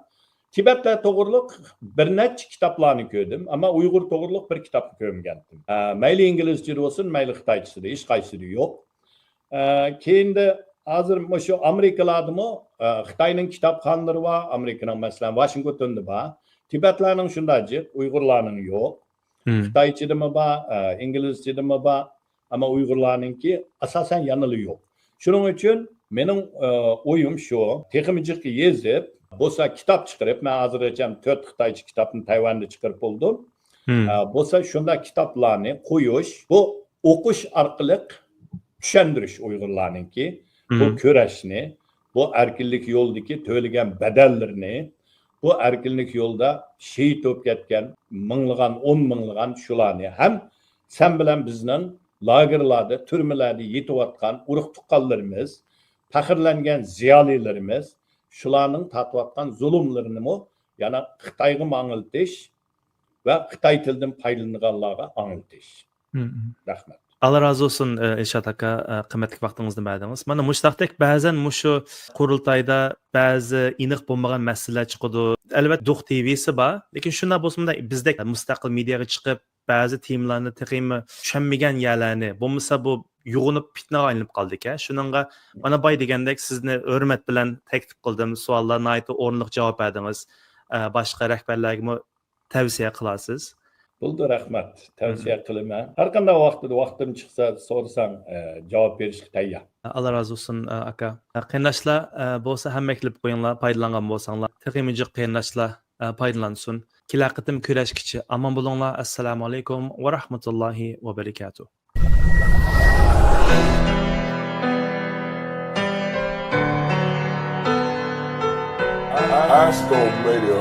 Tibetda to'g'riliq bir necha kitoblarni ko'rdim, ammo Uyg'ur to'g'riliq bir kitobni ko'rmagandim. Mayli inglizcha bo'lsin, mayli xitoychasida hech qaysisi yo'q. Keyinda hozir shu Amerikalardami Xitoyning kitobxonalari bor, Amerikaning masalan Washingtonda bor. Tibetlarning shundaji, Uyg'urlarning yo'q. Xitoychadimi bor, inglizchadimi bor, ammo Uyg'urlarningki asosan yanili yo'q. Shuning uchun mening o'yim shu, texnik yezib, bo'lsa kitob chiqarib, men hozirgacha 4 xitoycha kitobni Tayvanda chiqarib bo'ldim. Bo'lsa shunda kitoblarni qo'yish, bu o'qish orqali tushuntirish Uyg'urlarningki, bu kurashni, bu erkinlik yo'lidagi to'lagan badallarni, bu erkinlik yo'lda shehid bo'lib ketgan minglagan, 10 minglagan shularni ham sen bilan bizning lagerlarda, turmalarda yetayotgan urug' tuqqanlarimiz, faxrlangan ziyolilarimiz shularning tatayotgan zulmlarini yana Xitoyga ma'ngiltish va Xitoy tilidan foydalanganlarga anglitish. Rahmat. Allah razı olsun Elşad aka, qimmatli vaqtingizni berdingiz. Mana mushtaqdek ba'zan mushu qurultayda ba'zi aniq bo'lmagan masalalar chiqadi. Albatta Duq TV'si bor, lekin shunday bo'lsa-da bizdek mustaqil mediaga chiqib ba'zi temalarni texmi tushunmagan yerlarni, bo'lmasa bu yo'g'inib fitnaga aylanib qoldik-a. Shuningga mana boy degandek sizni hurmat bilan taklif qildim, savollarga aytib o'rinli javob berdingiz. Boshqa rahbarlarga tavsiya qilasiz? Bo'ldi, rahmat. Tavsiya qilaman. Har qanday vaqtida vaqtim chiqsa, so'rasang javob berishga tayyor. Allah razı olsun aka. Qaynashlar bo'lsa hamma klip qo'yinglar, foydalangan bo'lsanglar. Texmijiq qaynashlar foydalansin. Kelar qitim kurashkichi. Amon bo'linglar. Assalomu alaykum va rahmatullohi va barakatuh. Asco Radio.